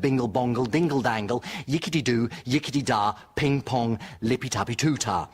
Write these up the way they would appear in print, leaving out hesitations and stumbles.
Bingle bongle dingle dangle, yickety doo, yickety da, ping pong, lippy tappy too ta.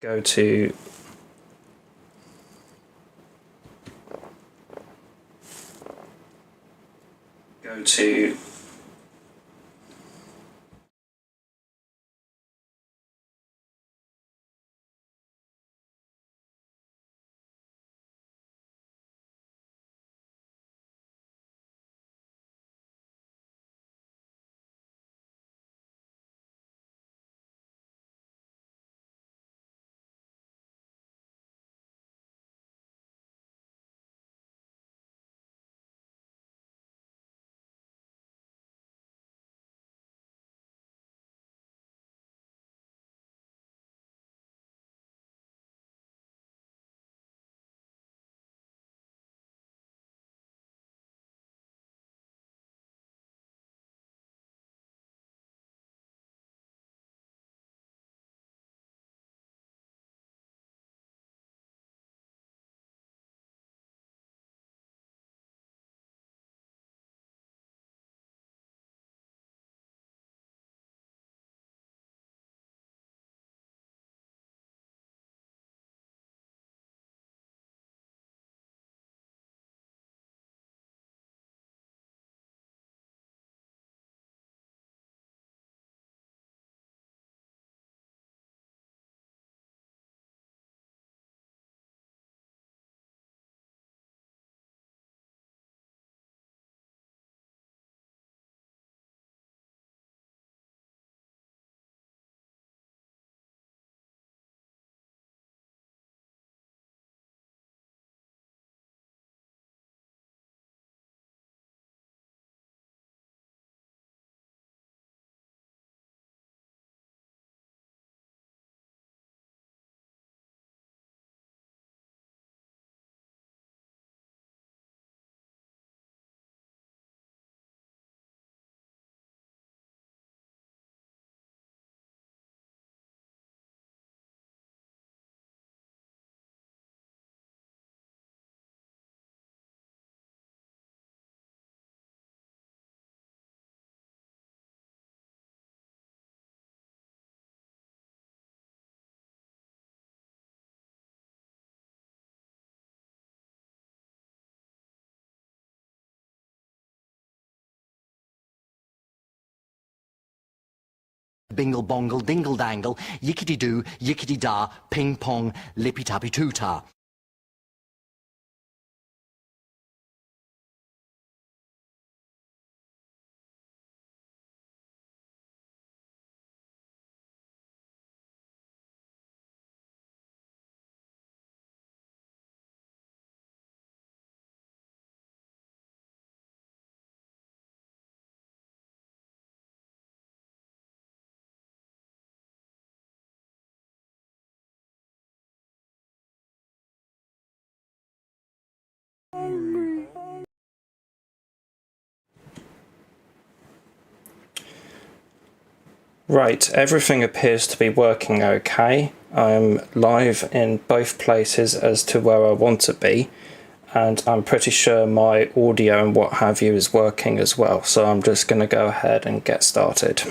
Go to Bingle bongle dingle dangle, yickety doo, yickety da, ping pong, lippy tappy too ta. Right, everything appears to be working okay. I'm live in both places as to where I want to be, and I'm pretty sure my audio and what have you is working as well, so I'm just going to go ahead and get started.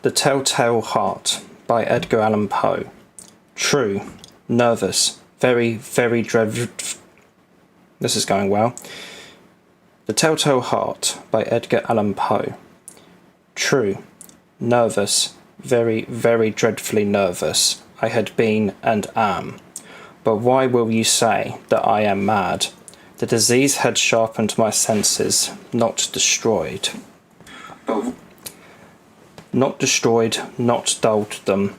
The Telltale Heart by Edgar Allan Poe. True, nervous, very, very dreadful. This is going well. The Telltale Heart by Edgar Allan Poe. True, nervous, very, very dreadfully nervous, I had been and am. But why will you say that I am mad? The disease had sharpened my senses, not destroyed. Not destroyed, not dulled them.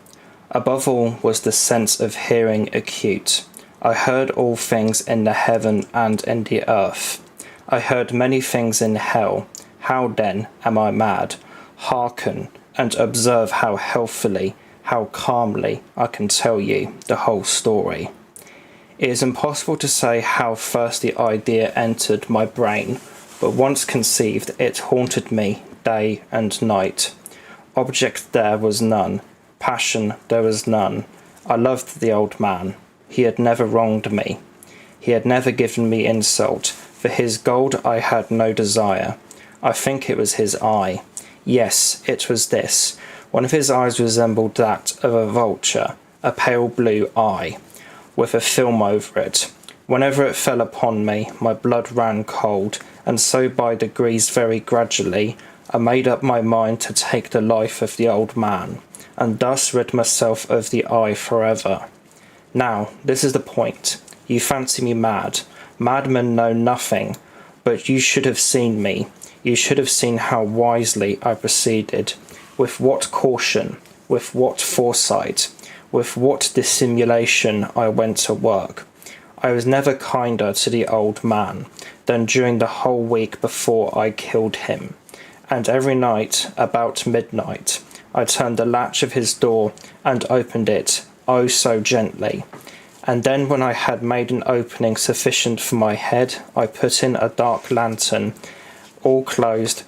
Above all was the sense of hearing acute. I heard all things in the heaven and in the earth. I heard many things in hell. How then am I mad? Hearken, and observe how healthily, how calmly I can tell you the whole story. It is impossible to say how first the idea entered my brain, but once conceived it haunted me day and night. Object there was none, passion there was none. I loved the old man. He had never wronged me. He had never given me insult. For his gold I had no desire. I think it was his eye. Yes, it was this. One of his eyes resembled that of a vulture, a pale blue eye, with a film over it. Whenever it fell upon me, my blood ran cold, and so by degrees, very gradually, I made up my mind to take the life of the old man, and thus rid myself of the eye forever. Now, this is the point. You fancy me mad. Madmen know nothing, but you should have seen me. You should have seen how wisely I proceeded, with what caution, with what foresight, with what dissimulation I went to work. I was never kinder to the old man than during the whole week before I killed him. And every night, about midnight, I turned the latch of his door and opened it, oh so gently. And then when I had made an opening sufficient for my head, I put in a dark lantern, all closed,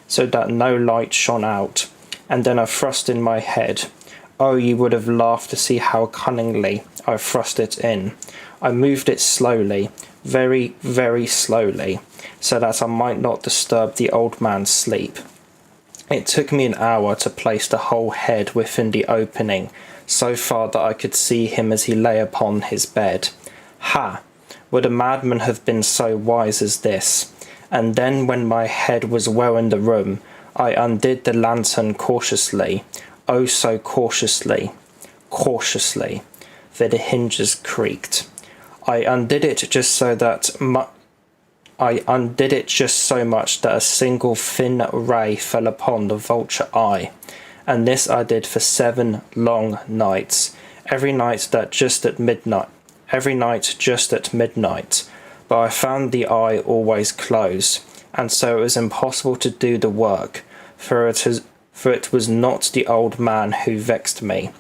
so that no light shone out. And then I thrust in my head. Oh, you would have laughed to see how cunningly I thrust it in. I moved it slowly, very, very slowly, so that I might not disturb the old man's sleep. It took me an hour to place the whole head within the opening, so far that I could see him as he lay upon his bed. Ha! Would a madman have been so wise as this? And then when my head was well in the room, I undid the lantern cautiously, oh so cautiously, that the hinges creaked. I undid it just so much that a single thin ray fell upon the vulture eye, and this I did for 7 long nights, every night just at midnight, but I found the eye always closed, and so it was impossible to do the work, for it was not the old man who vexed me,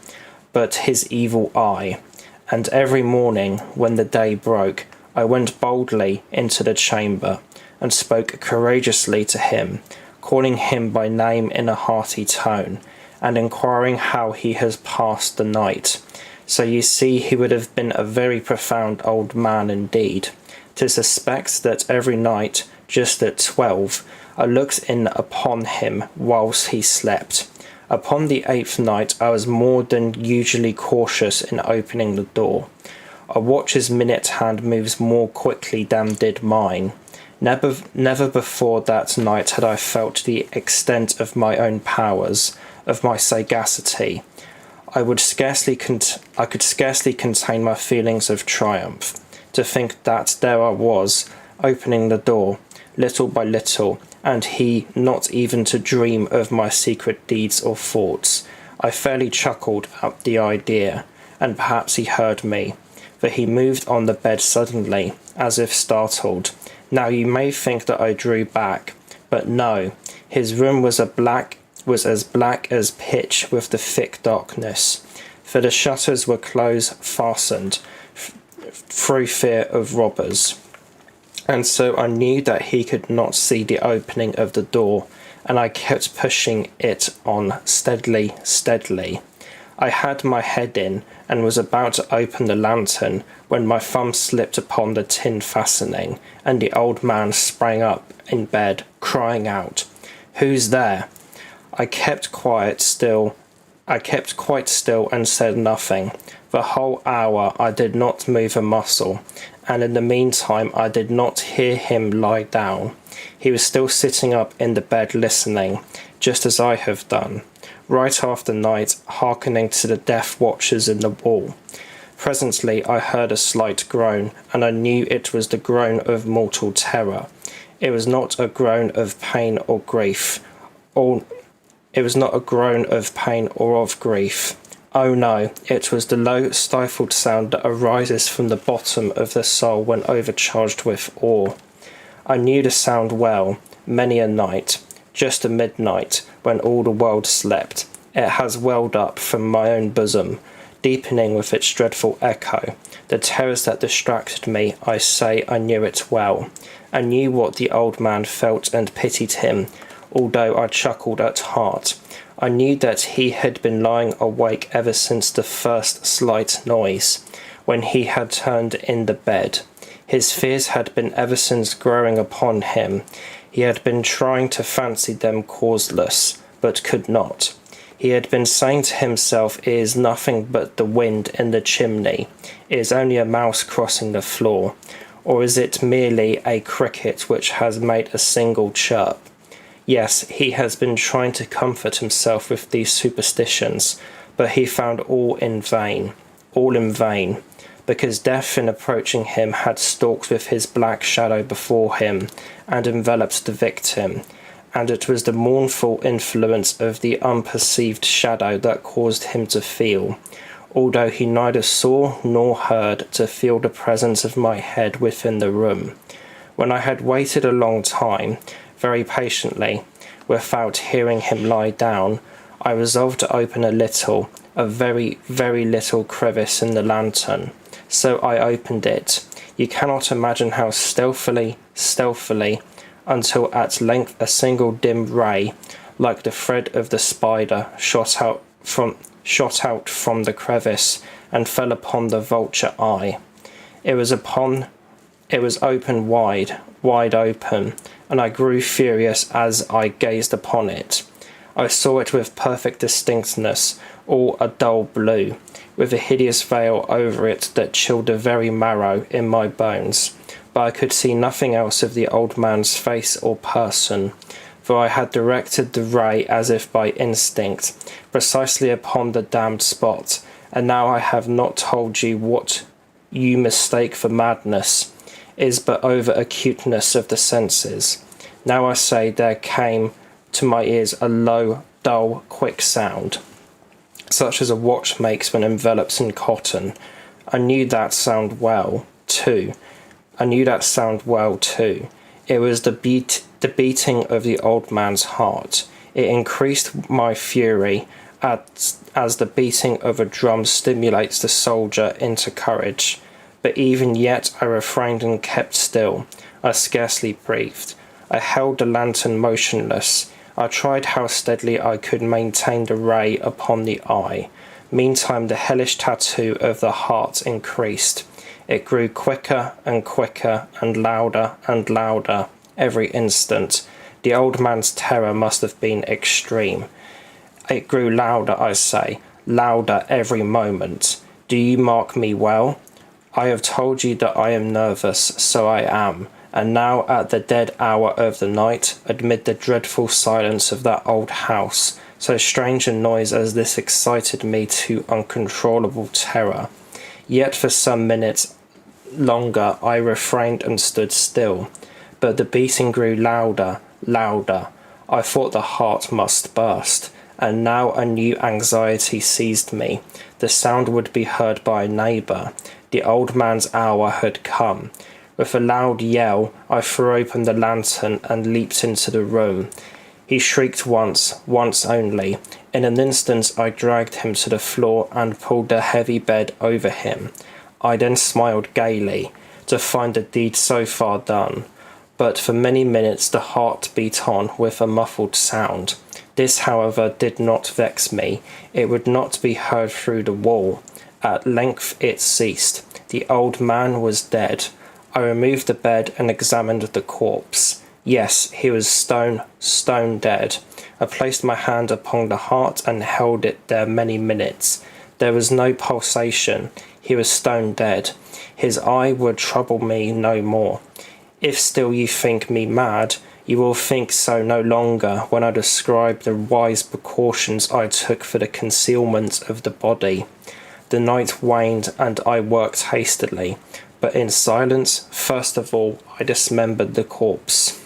but his evil eye. And every morning, when the day broke, I went boldly into the chamber, and spoke courageously to him, calling him by name in a hearty tone, and inquiring how he has passed the night. So you see he would have been a very profound old man indeed, to suspect that every night, just at 12, I looked in upon him whilst he slept. Upon the 8th night I was more than usually cautious in opening the door. A watch's minute hand moves more quickly than did mine. Never before that night had I felt the extent of my own powers, of my sagacity. I could scarcely contain my feelings of triumph, to think that there I was, opening the door, little by little, and he not even to dream of my secret deeds or thoughts. I fairly chuckled at the idea, and perhaps he heard me, for he moved on the bed suddenly, as if startled. Now you may think that I drew back, but no, his room was as black as pitch with the thick darkness, for the shutters were close fastened, through fear of robbers. And so I knew that he could not see the opening of the door, and I kept pushing it on steadily. I had my head in, and was about to open the lantern, when my thumb slipped upon the tin fastening, and the old man sprang up in bed, crying out, "Who's there?" I kept quite still and said nothing. The whole hour I did not move a muscle, and in the meantime I did not hear him lie down. He was still sitting up in the bed listening, just as I have done, right after night, hearkening to the death watchers in the wall. Presently I heard a slight groan, and I knew it was the groan of mortal terror. It was not a groan of pain or grief, It was not a groan of pain or of grief. Oh no, it was the low, stifled sound that arises from the bottom of the soul when overcharged with awe. I knew the sound well, many a night, just at midnight, when all the world slept. It has welled up from my own bosom, deepening with its dreadful echo. The terrors that distracted me, I say I knew it well. I knew what the old man felt and pitied him, although I chuckled at heart. I knew that he had been lying awake ever since the first slight noise, when he had turned in the bed. His fears had been ever since growing upon him. He had been trying to fancy them causeless, but could not. He had been saying to himself, it is nothing but the wind in the chimney, it is only a mouse crossing the floor, or is it merely a cricket which has made a single chirp? Yes, he has been trying to comfort himself with these superstitions, but he found all in vain, because death in approaching him had stalked with his black shadow before him, and enveloped the victim, and it was the mournful influence of the unperceived shadow that caused him to feel, although he neither saw nor heard, to feel the presence of my head within the room. When I had waited a long time, very patiently, without hearing him lie down, I resolved to open a very, very little crevice in the lantern. So I opened it. You cannot imagine how stealthily, until at length a single dim ray, like the thread of the spider, shot out from the crevice and fell upon the vulture eye. It was open wide open, and I grew furious as I gazed upon it. I saw it with perfect distinctness, all a dull blue, with a hideous veil over it that chilled the very marrow in my bones, but I could see nothing else of the old man's face or person, for I had directed the ray as if by instinct, precisely upon the damned spot, and now I have not told you what you mistake for madness is but over acuteness of the senses. Now I say there came to my ears a low, dull, quick sound, such as a watch makes when enveloped in cotton. I knew that sound well, too. It was the beating of the old man's heart. It increased my fury, as the beating of a drum stimulates the soldier into courage. But even yet I refrained and kept still. I scarcely breathed. I held the lantern motionless. I tried how steadily I could maintain the ray upon the eye. Meantime the hellish tattoo of the heart increased. It grew quicker and quicker, and louder every instant. The old man's terror must have been extreme. It grew louder, I say, louder every moment. Do you mark me well? I have told you that I am nervous, so I am, and now at the dead hour of the night, amid the dreadful silence of that old house, so strange a noise as this excited me to uncontrollable terror. Yet for some minutes longer I refrained and stood still, but the beating grew louder. I thought the heart must burst, and now a new anxiety seized me. The sound would be heard by a neighbour. The old man's hour had come. With a loud yell, I threw open the lantern and leaped into the room. He shrieked once only. In an instant I dragged him to the floor and pulled the heavy bed over him. I then smiled gaily, to find the deed so far done. But for many minutes the heart beat on with a muffled sound. This, however, did not vex me. It would not be heard through the wall. At length it ceased. The old man was dead. I removed the bed and examined the corpse. Yes, he was stone dead. I placed my hand upon the heart and held it there many minutes. There was no pulsation. He was stone dead. His eye would trouble me no more. If still you think me mad, you will think so no longer when I describe the wise precautions I took for the concealment of the body. The night waned and I worked hastily, but in silence. First of all, I dismembered the corpse.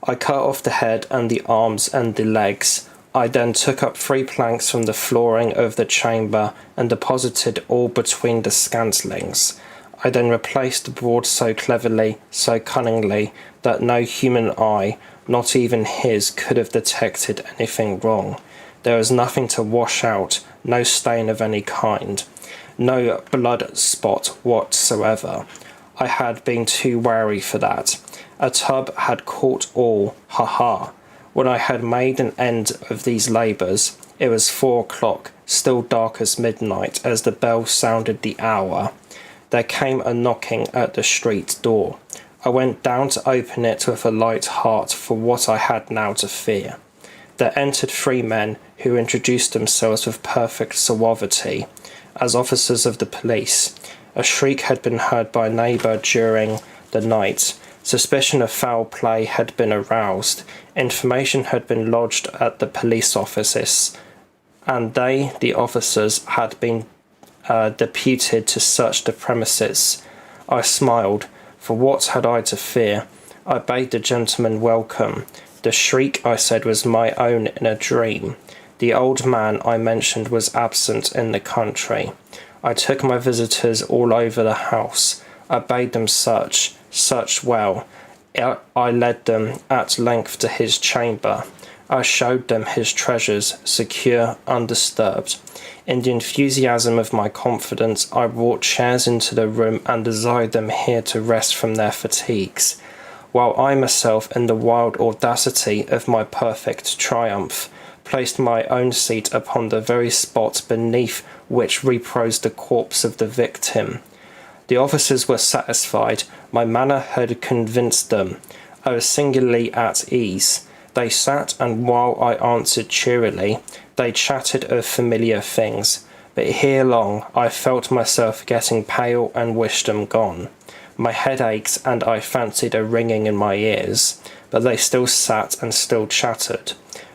I cut off the head and the arms and the legs. I then took up 3 planks from the flooring of the chamber and deposited all between the scantlings. I then replaced the board so cleverly, so cunningly, that no human eye, not even his, could have detected anything wrong. There was nothing to wash out, no stain of any kind, no blood spot whatsoever. I had been too wary for that. A tub had caught all, ha! When I had made an end of these labours, it was 4 o'clock, still dark as midnight, as the bell sounded the hour. There came a knocking at the street door. I went down to open it with a light heart for what I had now to fear. There entered 3 men who introduced themselves with perfect suavity as officers of the police. A shriek had been heard by a neighbour during the night. Suspicion of foul play had been aroused. Information had been lodged at the police offices, and they, the officers, had been deputed to search the premises. I smiled, for what had I to fear? I bade the gentleman welcome. The shriek, I said, was my own in a dream. The old man I mentioned was absent in the country. I took my visitors all over the house. I bade them search well. I led them at length to his chamber. I showed them his treasures, secure, undisturbed. In the enthusiasm of my confidence, I brought chairs into the room and desired them here to rest from their fatigues, while I myself, in the wild audacity of my perfect triumph, placed my own seat upon the very spot beneath which reposed the corpse of the victim. The officers were satisfied. My manner had convinced them. I was singularly at ease. They sat, and while I answered cheerily, they chatted of familiar things. But ere long I felt myself getting pale and wished them gone. My head ached, and I fancied a ringing in my ears, but they still sat and still chattered.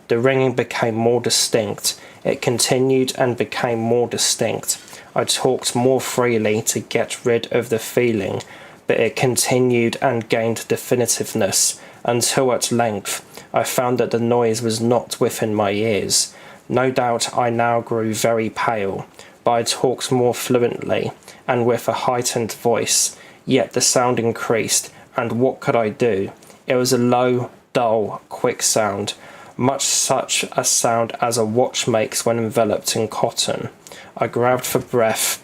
The ringing became more distinct. It continued and became more distinct. I talked more freely to get rid of the feeling, but it continued and gained definitiveness, until at length I found that the noise was not within my ears. No doubt I now grew very pale, but I talked more fluently, and with a heightened voice, yet the sound increased, and what could I do? It was a low, dull, quick sound, much such a sound as a watch makes when enveloped in cotton. I grabbed for breath.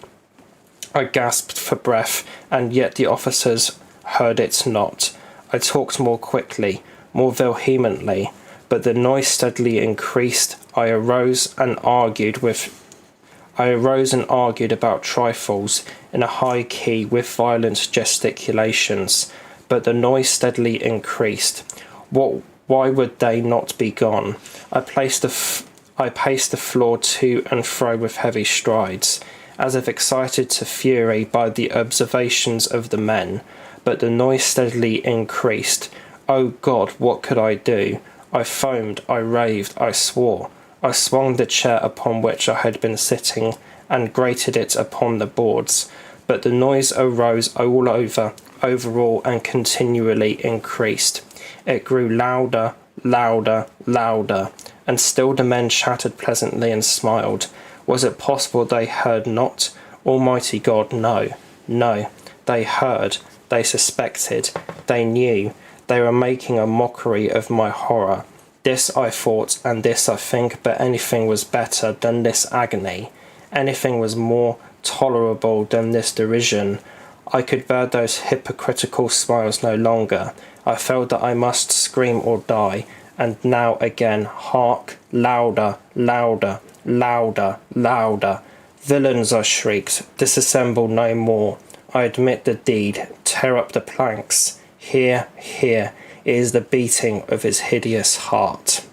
I gasped for breath, and yet the officers heard it not. I talked more quickly, more vehemently, but the noise steadily increased. I arose and argued about trifles in a high key with violent gesticulations, but the noise steadily increased. Why would they not be gone? I paced the floor to and fro with heavy strides, as if excited to fury by the observations of the men, but the noise steadily increased. Oh God, what could I do? I foamed, I raved, I swore. I swung the chair upon which I had been sitting and grated it upon the boards, but the noise arose all and continually increased. It grew louder, and still the men chattered pleasantly and smiled. Was it possible they heard not? Almighty God, no. They heard, they suspected, they knew. They were making a mockery of my horror. This I thought, and this I think, but anything was better than this agony. Anything was more tolerable than this derision. I could bear those hypocritical smiles no longer. I felt that I must scream or die, and now again, hark, louder. Villains, I shrieked, disassemble no more. I admit the deed, tear up the planks. Here, is the beating of his hideous heart.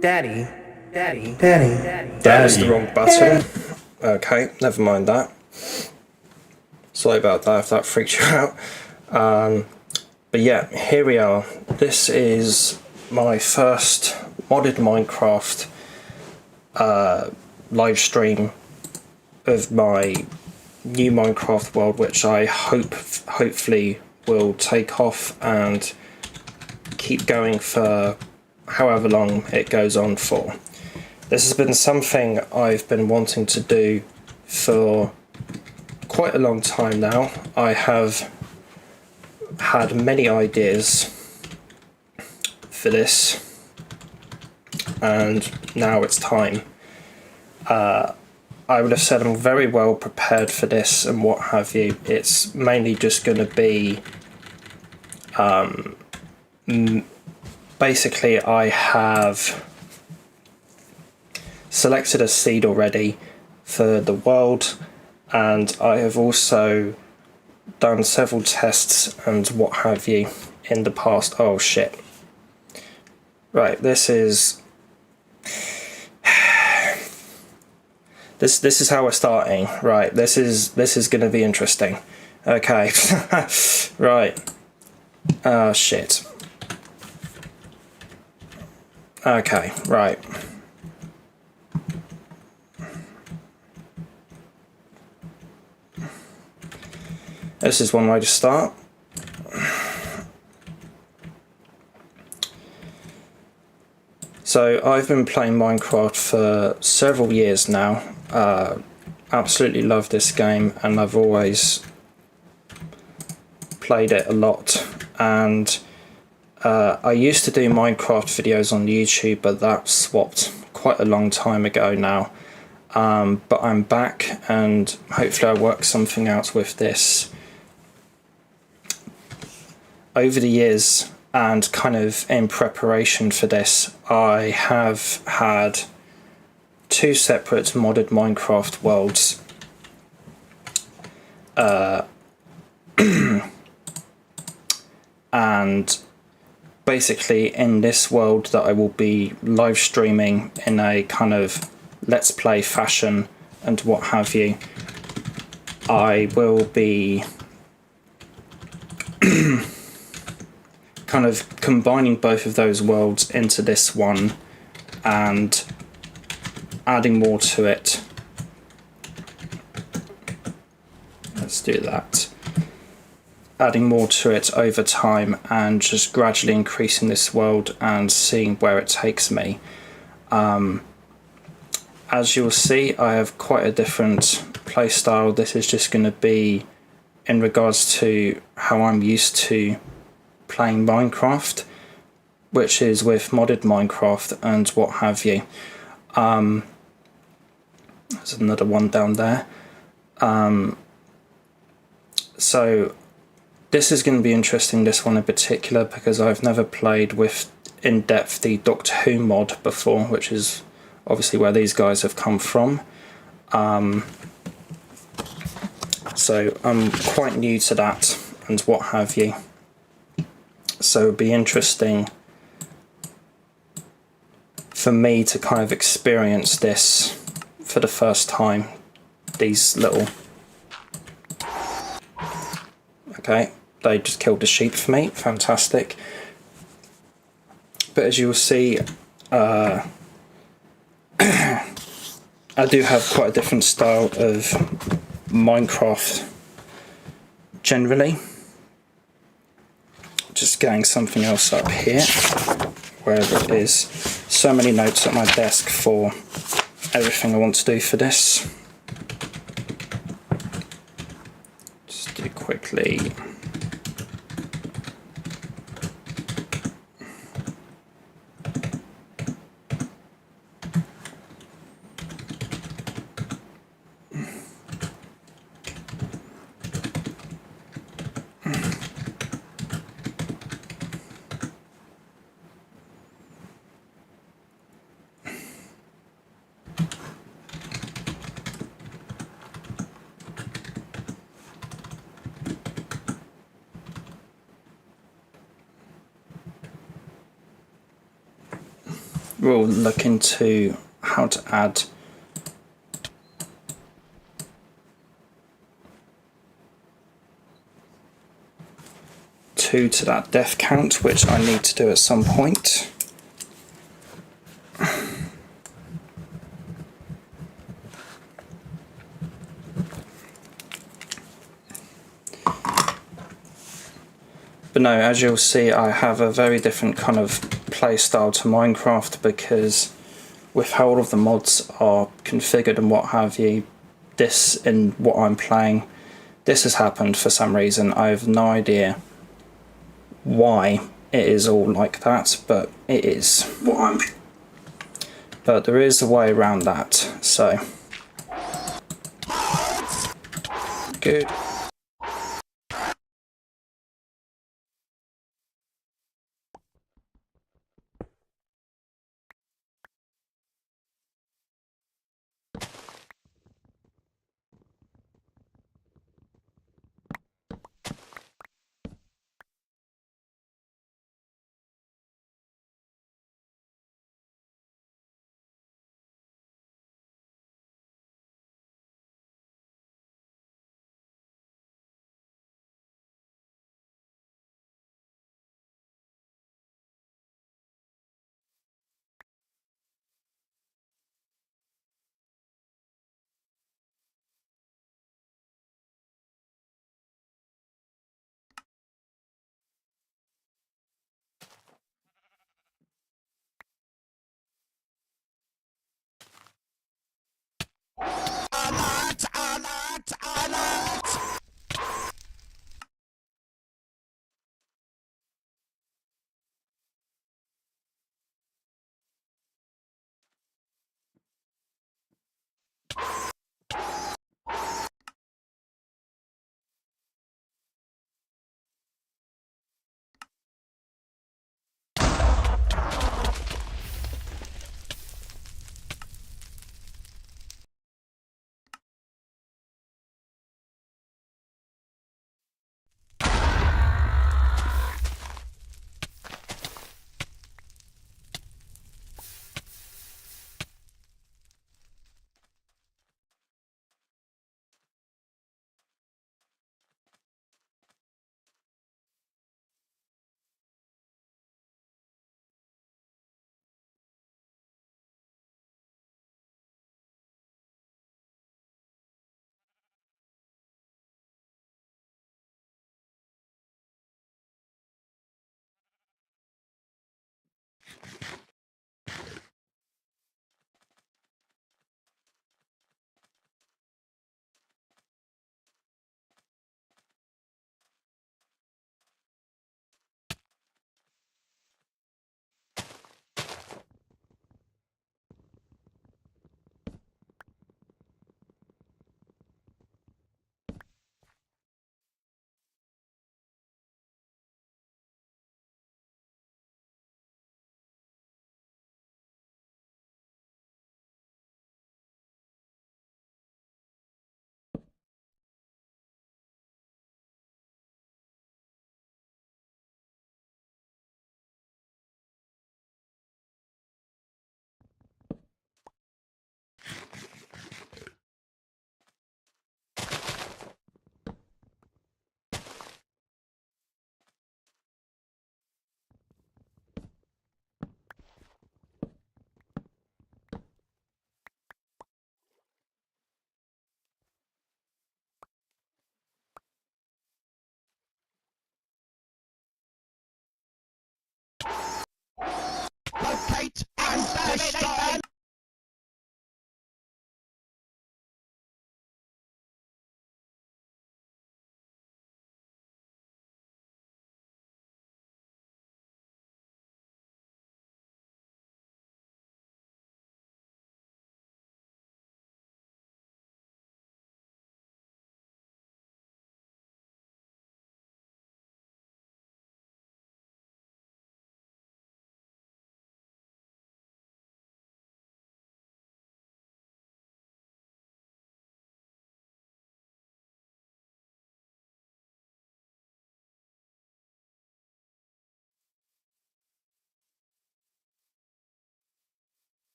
Daddy. That is the wrong button. Okay, never mind that. Sorry about that if that freaked you out. But yeah, here we are. This is my first modded Minecraft live stream of my new Minecraft world, which I hopefully will take off and keep going for however long it goes on for. This has been something I've been wanting to do for quite a long time now. I have had many ideas for this, and now it's time. I would have said I'm very well prepared for this and what have you. It's mainly just going to be basically I have selected a seed already for the world, and I have also done several tests and what have you in the past. Oh shit. Right, this is this is how we're starting. Right, this is going to be interesting. Okay. Right. Oh shit. Okay, right. This is one way to start. So I've been playing Minecraft for several years now. Absolutely love this game, and I've always played it a lot. And I used to do Minecraft videos on YouTube, but that swapped quite a long time ago now. But I'm back, and hopefully I work something out with this. Over the years, and kind of in preparation for this, I have had two separate modded Minecraft worlds. And basically in this world that I will be live streaming in a kind of let's play fashion and what have you, I will be kind of combining both of those worlds into this one and adding more to it. Let's do that. Adding more to it over time and just gradually increasing this world and seeing where it takes me. as you'll see, I have quite a different play style. This is just going to be in regards to how I'm used to playing Minecraft, which is with modded Minecraft and what have you. There's another one down there. So this is going to be interesting, this one in particular, because I've never played with in depth the Doctor Who mod before, which is obviously where these guys have come from. So I'm quite new to that and what have you. So it'd be interesting for me to kind of experience this for the first time. These little... Okay, they just killed the sheep for me. Fantastic. But as you will see, I do have quite a different style of Minecraft generally. Just getting something else up here, wherever it is. So many notes at my desk for everything I want to do for this. Just do quickly. We'll look into how to add two to that death count, which I need to do at some point. But no, as you'll see, I have a very different kind of play style to Minecraft, because with how all of the mods are configured and what have you, this in what I'm playing, this has happened for some reason. I have no idea why it is all like that, but it is. But there is a way around that, so good.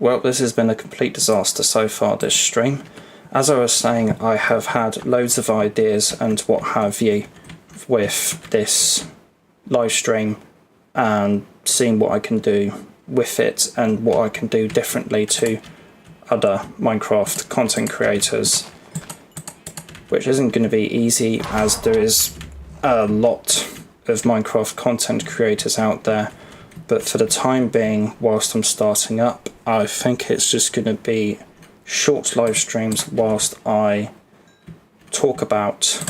Well, this has been a complete disaster so far, this stream. As I was saying, I have had loads of ideas and what have you with this live stream and seeing what I can do with it and what I can do differently to other Minecraft content creators, which isn't going to be easy as there is a lot of Minecraft content creators out there. But for the time being, whilst I'm starting up, I think it's just going to be short live streams whilst I talk about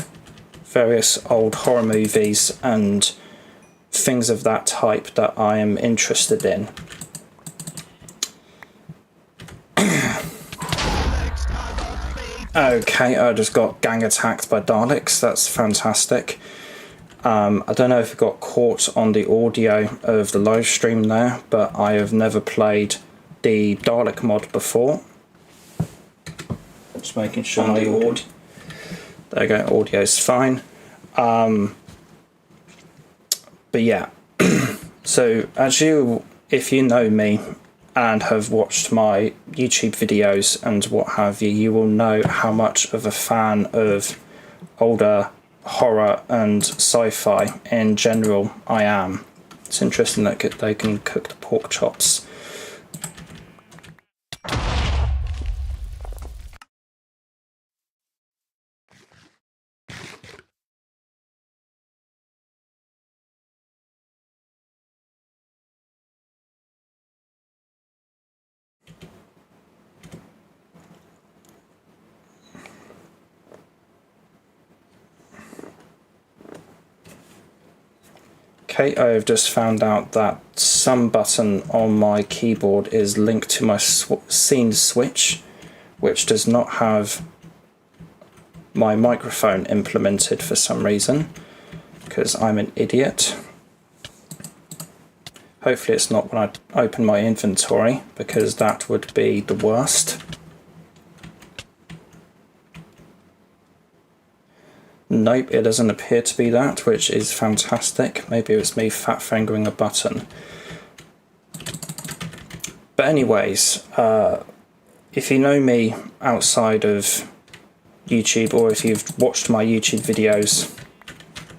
various old horror movies and things of that type that I am interested in. Okay, I just got gang attacked by Daleks. That's fantastic. I don't know if it got caught on the audio of the live stream there, but I have never played the Dalek mod before. Just making sure the audio. There you go, audio's fine. But yeah, so if you know me and have watched my YouTube videos and what have you, you will know how much of a fan of older horror and sci-fi in general I am. It's interesting that they can cook the pork chops. Okay, I've just found out that some button on my keyboard is linked to my scene switch, which does not have my microphone implemented for some reason, because I'm an idiot. Hopefully it's not when I open my inventory, because that would be the worst. Nope, it doesn't appear to be that, which is fantastic. Maybe it was me fat fingering a button. But anyways, if you know me outside of YouTube, or if you've watched my YouTube videos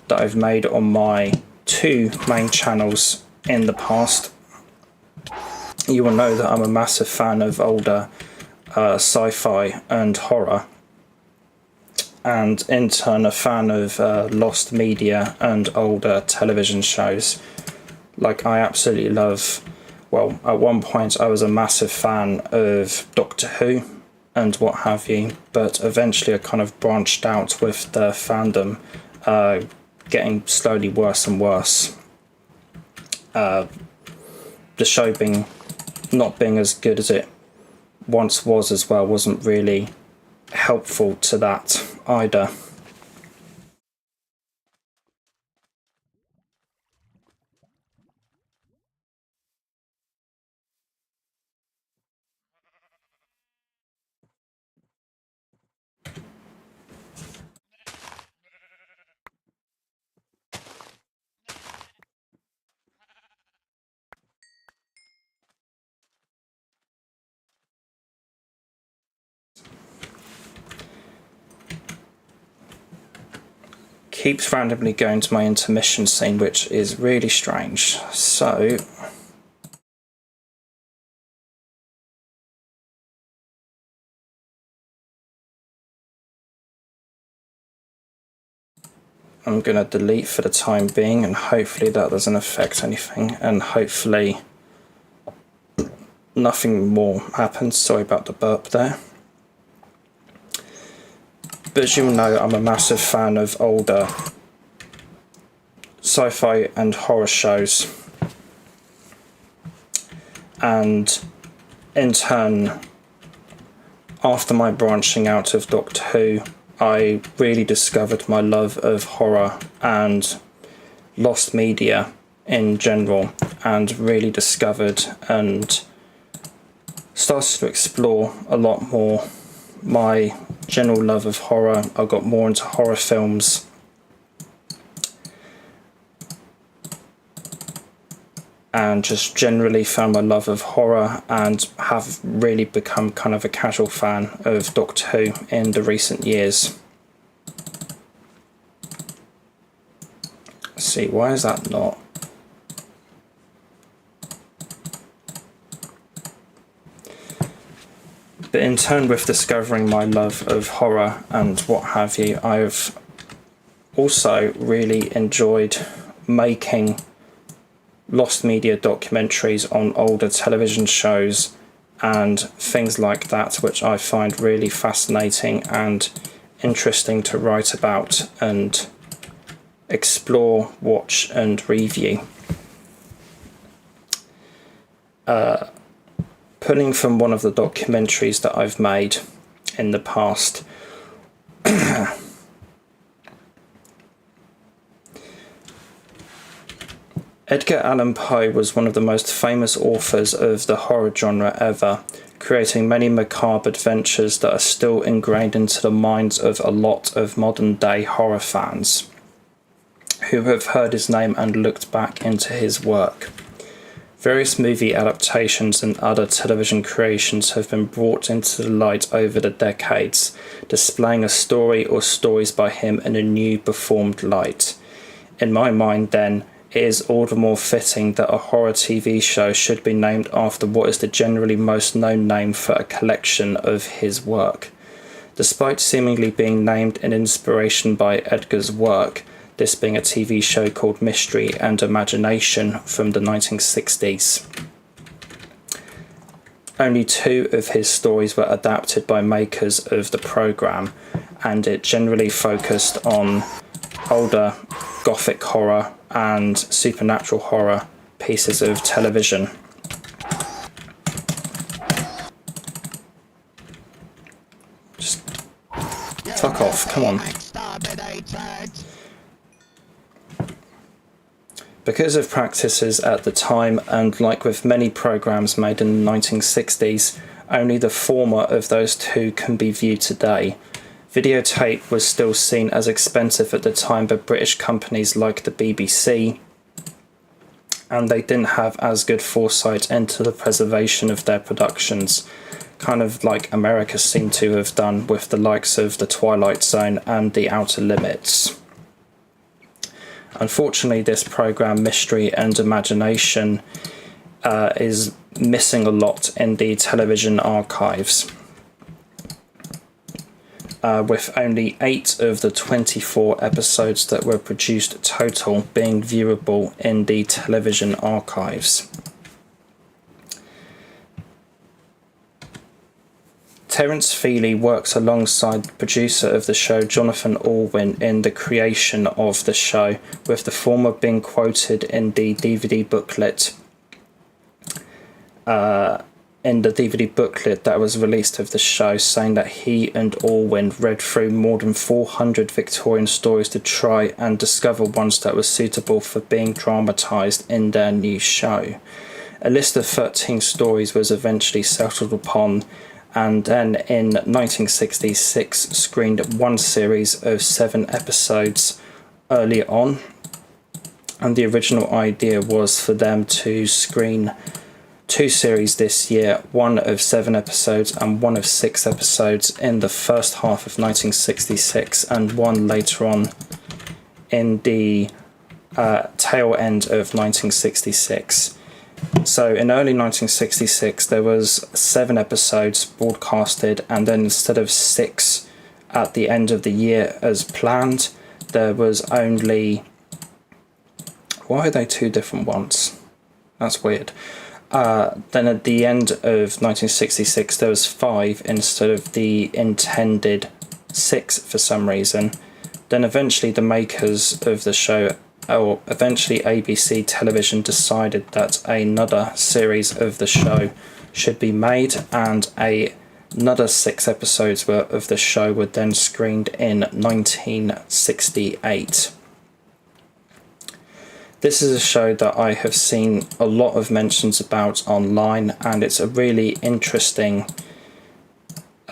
that I've made on my two main channels in the past, you will know that I'm a massive fan of older sci-fi and horror, and in turn a fan of lost media and older television shows. Like, I absolutely love, well, at one point I was a massive fan of Doctor Who and what have you, but eventually I kind of branched out with the fandom, getting slowly worse and worse. The show not being as good as it once was as well wasn't really helpful to that either. Keeps randomly going to my intermission scene, which is really strange. So I'm going to delete for the time being, and hopefully that doesn't affect anything, and hopefully nothing more happens. Sorry about the burp there. But as you'll know, I'm a massive fan of older sci-fi and horror shows. And in turn, after my branching out of Doctor Who, I really discovered my love of horror and lost media in general, and really discovered and started to explore a lot more my general love of horror. I got more into horror films, and just generally found my love of horror and have really become kind of a casual fan of Doctor Who in the recent years. Let's see, why is that not? But in turn, with discovering my love of horror and what have you, I've also really enjoyed making lost media documentaries on older television shows and things like that, which I find really fascinating and interesting to write about and explore, watch and review. Pulling from one of the documentaries that I've made in the past, Edgar Allan Poe was one of the most famous authors of the horror genre ever, creating many macabre adventures that are still ingrained into the minds of a lot of modern day horror fans who have heard his name and looked back into his work. Various movie adaptations and other television creations have been brought into the light over the decades, displaying a story or stories by him in a new, performed light. In my mind, then, it is all the more fitting that a horror TV show should be named after what is the generally most known name for a collection of his work. Despite seemingly being named in inspiration by Edgar's work, this being a TV show called Mystery and Imagination from the 1960s. Only 2 of his stories were adapted by makers of the programme, and it generally focused on older gothic horror and supernatural horror pieces of television. Just fuck off, come on. Because of practices at the time, and like with many programmes made in the 1960s, only the former of those 2 can be viewed today. Videotape was still seen as expensive at the time by British companies like the BBC, and they didn't have as good foresight into the preservation of their productions, kind of like America seemed to have done with the likes of The Twilight Zone and The Outer Limits. Unfortunately, this programme, Mystery and Imagination, is missing a lot in the television archives, with only 8 of the 24 episodes that were produced total being viewable in the television archives. Terence Feely works alongside the producer of the show, Jonathan Alwyn, in the creation of the show, with the former being quoted in the DVD booklet that was released of the show, saying that he and Alwyn read through more than 400 Victorian stories to try and discover ones that were suitable for being dramatised in their new show. A list of 13 stories was eventually settled upon, and then in 1966 screened 1 series of 7 episodes early on, and the original idea was for them to screen 2 series this year, 1 of 7 episodes and 1 of 6 episodes in the first half of 1966, and 1 later on in the tail end of 1966. So in early 1966 there was 7 episodes broadcasted, and then instead of 6 at the end of the year as planned, there was only... Why are they 2 different ones? That's weird. Then at the end of 1966 there was 5 instead of the intended 6 for some reason. Then eventually the makers of the show, or eventually ABC Television, decided that another series of the show should be made, and another 6 episodes of the show were then screened in 1968. This is a show that I have seen a lot of mentions about online, and it's a really interesting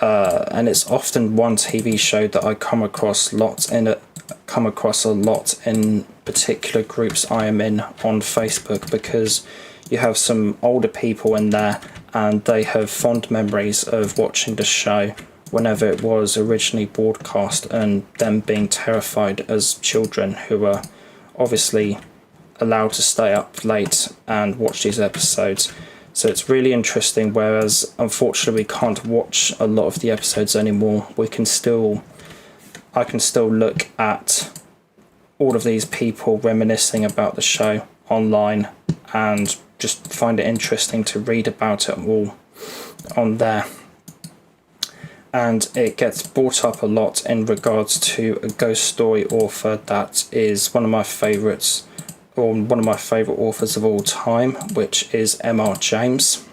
and it's often one TV show that I come across a lot in particular groups I am in on Facebook, because you have some older people in there, and they have fond memories of watching the show whenever it was originally broadcast, and them being terrified as children who were obviously allowed to stay up late and watch these episodes. So it's really interesting, whereas unfortunately we can't watch a lot of the episodes anymore. I can still look at all of these people reminiscing about the show online and just find it interesting to read about it all on there. And it gets brought up a lot in regards to a ghost story author that is one of my favourites, or one of my favourite authors of all time, which is M.R. James.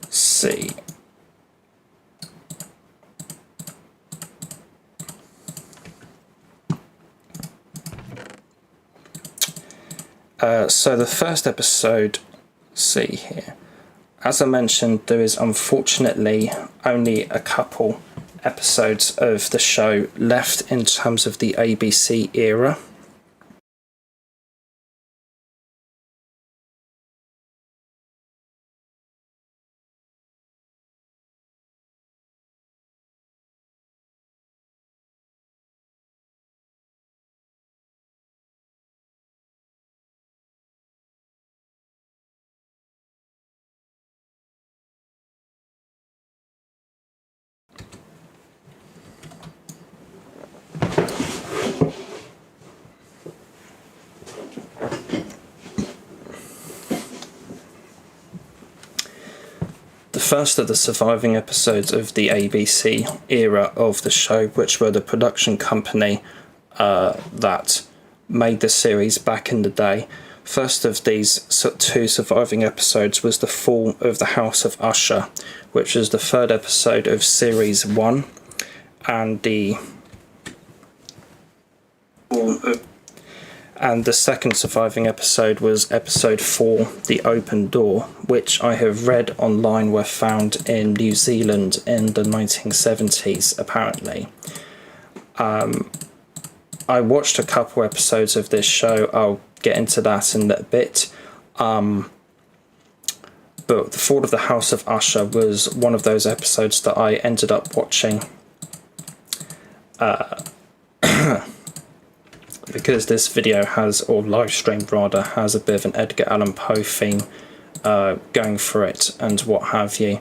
Let's see. So the first episode, see here. As I mentioned, there is unfortunately only a couple episodes of the show left in terms of the ABC era. The first of the surviving episodes of the ABC era of the show, which were the production company that made the series back in the day. First of these two surviving episodes was The Fall of the House of Usher, which is the third episode of Series 1, and the second surviving episode was episode 4, The Open Door, which I have read online were found in New Zealand in the 1970s, apparently. I watched a couple episodes of this show. I'll get into that in a bit. But The Fall of the House of Usher was one of those episodes that I ended up watching. Because this video has, or live stream rather, has a bit of an Edgar Allan Poe theme going for it and what have you,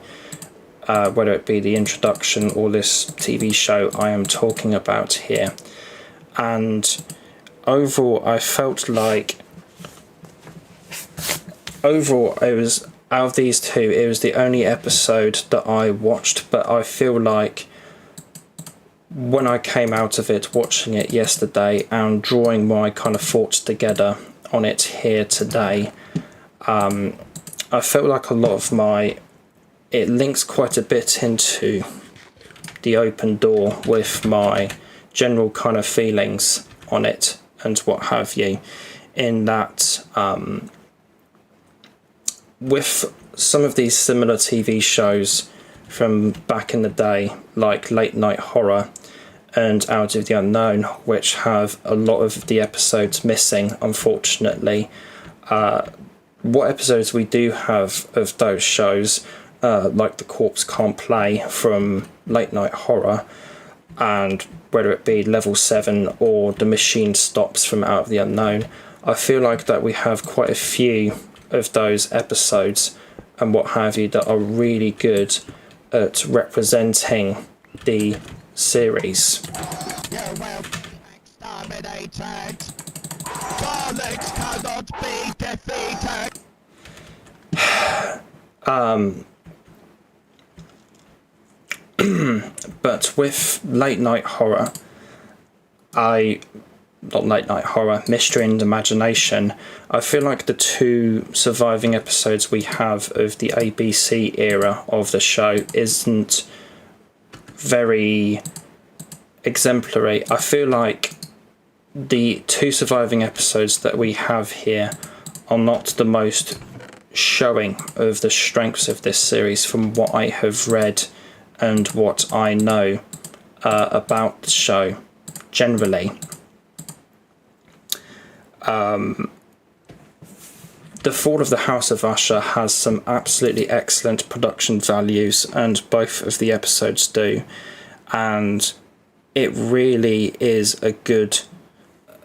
whether it be the introduction or this TV show I am talking about here. And overall I felt like it was, out of these two, it was the only episode that I watched, but I feel like when I came out of it, watching it yesterday and drawing my kind of thoughts together on it here today, I felt like a lot of it links quite a bit into The Open Door with my general kind of feelings on it and what have you, in that with some of these similar TV shows from back in the day, like Late Night Horror and Out of the Unknown, which have a lot of the episodes missing, unfortunately. What episodes we do have of those shows, like The Corpse Can't Play from Late Night Horror, and whether it be Level 7 or The Machine Stops from Out of the Unknown, I feel like that we have quite a few of those episodes and what have you that are really good at representing the series. You will be exterminated. Daleks cannot be defeated. But with Late Night Horror, Mystery and Imagination, I feel like the two surviving episodes we have of the ABC era of the show isn't very exemplary. I feel like the two surviving episodes that we have here are not the most showing of the strengths of this series from what I have read and what I know about the show generally. The Fall of the House of Usher has some absolutely excellent production values, and both of the episodes do. And it really is a good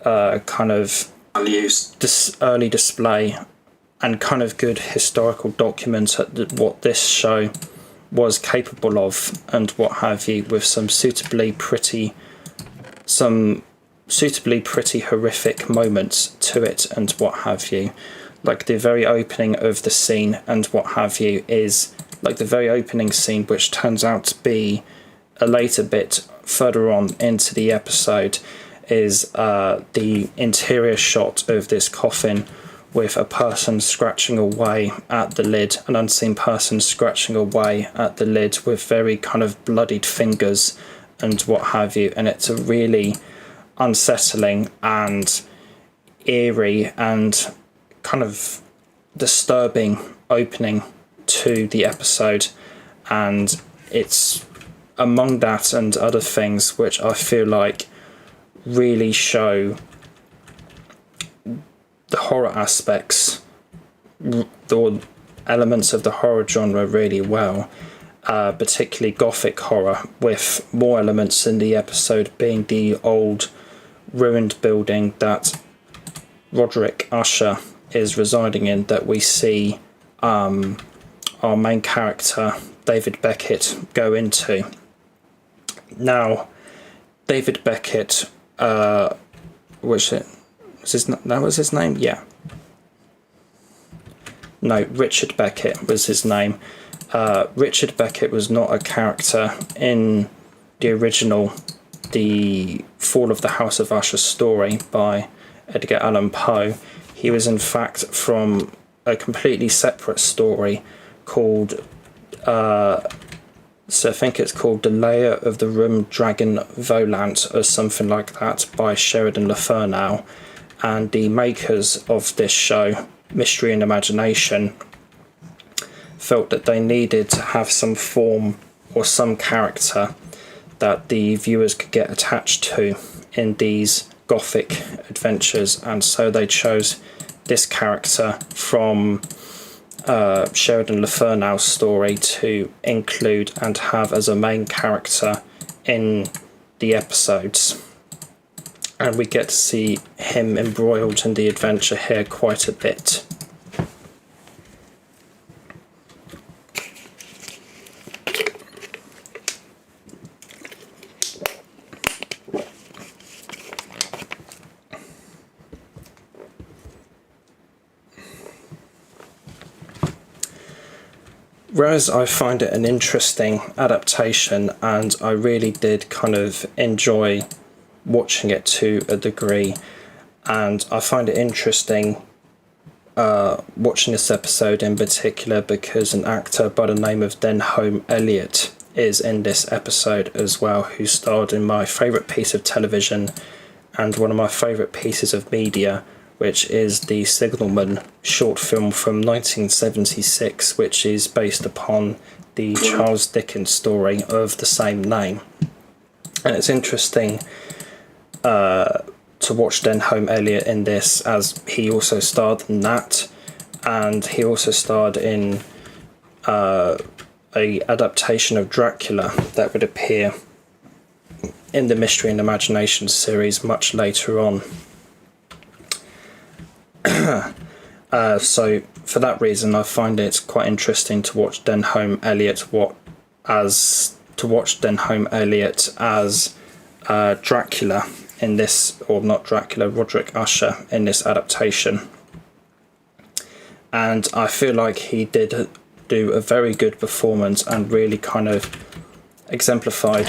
kind of early display and kind of good historical document at what this show was capable of and what have you, with some suitably pretty horrific moments to it and what have you. Like the very opening of the scene and what have you is like the very opening scene, which turns out to be a later bit further on into the episode, is the interior shot of this coffin with a person scratching away at the lid, an unseen person scratching away at the lid with very kind of bloodied fingers and what have you. And it's a really unsettling and eerie and kind of disturbing opening to the episode, and it's among that and other things which I feel like really show the horror aspects, the elements of the horror genre really well, particularly gothic horror, with more elements in the episode being the old ruined building that Roderick Usher is residing in, that we see our main character David Beckett go into. Now, David Beckett, that was his name? Yeah. No, Richard Beckett was his name. Richard Beckett was not a character in the original The Fall of the House of Usher story by Edgar Allan Poe. He was in fact from a completely separate story called, so I think it's called The Lair of the Room Dragon Volant or something like that, by Sheridan Le Furnau. And the makers of this show, Mystery and Imagination, felt that they needed to have some form or some character that the viewers could get attached to in these gothic adventures, and so they chose this character from Sheridan Le Furnau's story to include and have as a main character in the episodes. And we get to see him embroiled in the adventure here quite a bit. Whereas I find it an interesting adaptation, and I really did kind of enjoy watching it to a degree, and I find it interesting watching this episode in particular because an actor by the name of Denholm Elliott is in this episode as well, who starred in my favourite piece of television and one of my favourite pieces of media, which is the Signalman short film from 1976, which is based upon the Charles Dickens story of the same name. And it's interesting to watch Denholm Elliott in this, as he also starred in that, and he also starred in a adaptation of Dracula that would appear in the Mystery and Imagination series much later on. So for that reason, I find it quite interesting to watch Denholm Elliott as Dracula in this, or not Dracula, Roderick Usher in this adaptation. And I feel like he did do a very good performance and really kind of exemplified.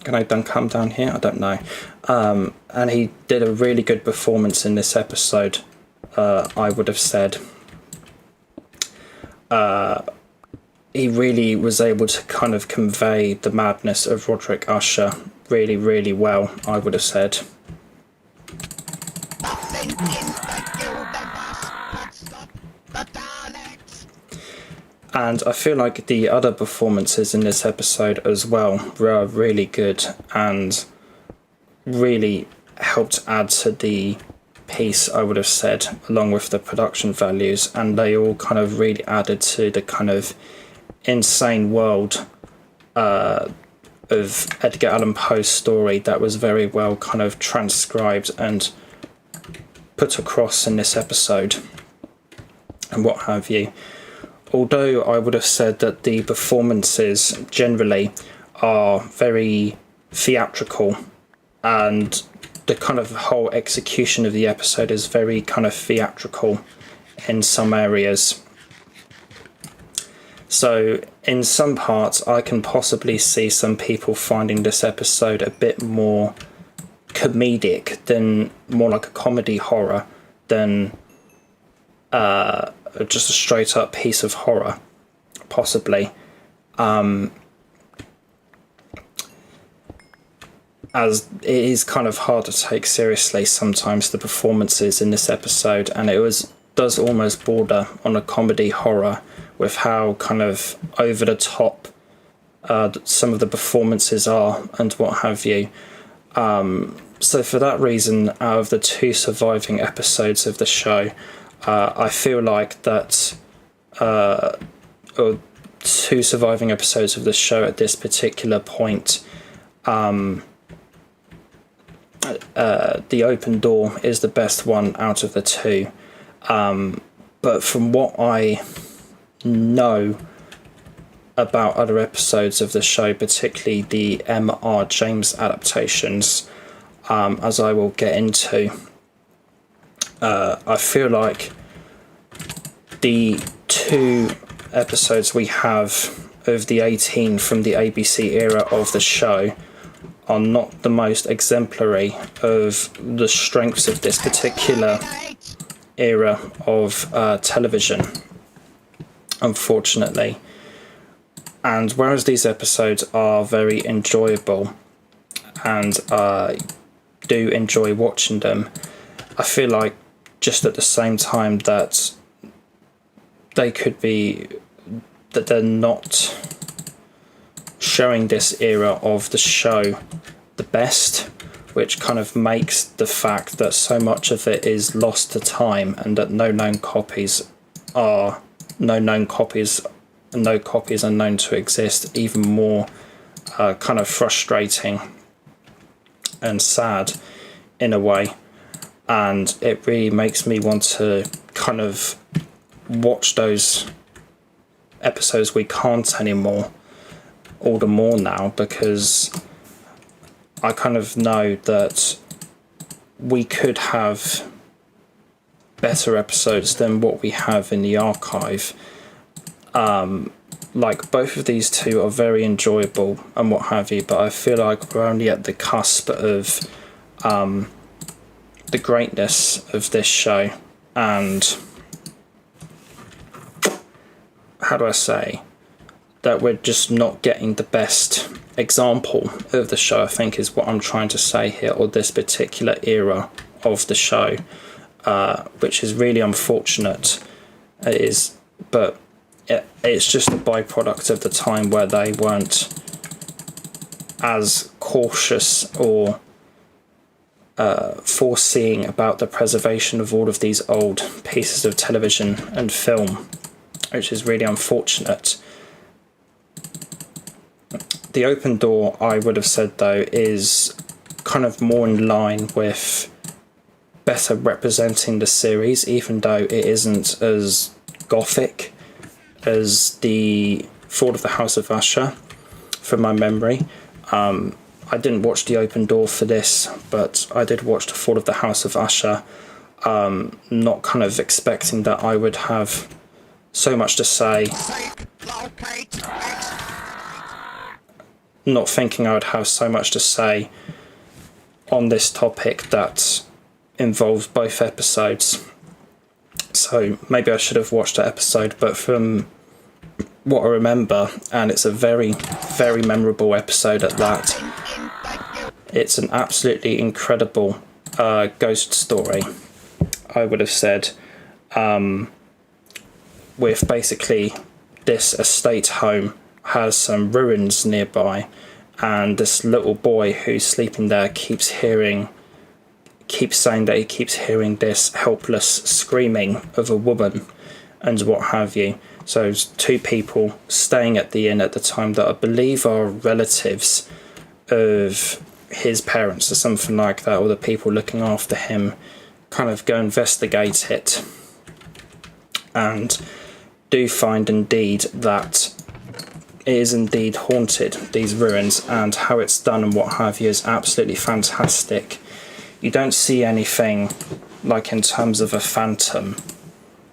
Can I come down here? I don't know. And he did a really good performance in this episode, I would have said. He really was able to kind of convey the madness of Roderick Usher really, really well, I would have said. And I feel like the other performances in this episode as well were really good and really helped add to the piece, I would have said, along with the production values, and they all kind of really added to the kind of insane world of Edgar Allan Poe's story that was very well kind of transcribed and put across in this episode and what have you. Although I would have said that the performances generally are very theatrical, and the kind of whole execution of the episode is very kind of theatrical in some areas. So in some parts I can possibly see some people finding this episode a bit more comedic, than more like a comedy horror than just a straight up piece of horror, possibly. As it is kind of hard to take seriously sometimes, the performances in this episode, and it does almost border on a comedy horror with how kind of over the top some of the performances are and what have you. So for that reason, out of the 2 surviving episodes of the show, I feel like that, or 2 surviving episodes of the show at this particular point, The Open Door is the best one out of the 2. But from what I know about other episodes of the show, particularly the M.R. James adaptations, as I will get into, I feel like the 2 episodes we have of the 18 from the ABC era of the show are not the most exemplary of the strengths of this particular era of television, unfortunately. And whereas these episodes are very enjoyable and I do enjoy watching them, I feel like just at the same time that they're not showing this era of the show the best, which kind of makes the fact that so much of it is lost to time and that no copies are known to exist even more kind of frustrating and sad in a way. And it really makes me want to kind of watch those episodes we can't anymore all the more now, because I kind of know that we could have better episodes than what we have in the archive. Like, both of these 2 are very enjoyable and what have you, but I feel like we're only at the cusp of the greatness of this show. And how do I say that we're just not getting the best example of the show, I think is what I'm trying to say here, or this particular era of the show, which is really unfortunate. It is, but it's just a byproduct of the time where they weren't as cautious or foreseeing about the preservation of all of these old pieces of television and film, which is really unfortunate. The Open Door, I would have said, though, is kind of more in line with better representing the series, even though it isn't as gothic as the Fall of the House of Usher, from my memory. I didn't watch The Open Door for this, but I did watch The Fall of the House of Usher, not kind of expecting that I would have so much to say, not thinking I would have so much to say on this topic that involves both episodes. So maybe I should have watched the episode, but from what I remember, and it's a very, very memorable episode at that, it's an absolutely incredible ghost story, I would have said, with basically this estate home has some ruins nearby, and this little boy who's sleeping there keeps hearing keeps saying that he keeps hearing this helpless screaming of a woman and what have you. So it's two people staying at the inn at the time that I believe are relatives of his parents or something like that, or the people looking after him, kind of go investigate it and do find indeed that it is indeed haunted, these ruins, and how it's done and what have you is absolutely fantastic. You don't see anything like in terms of a phantom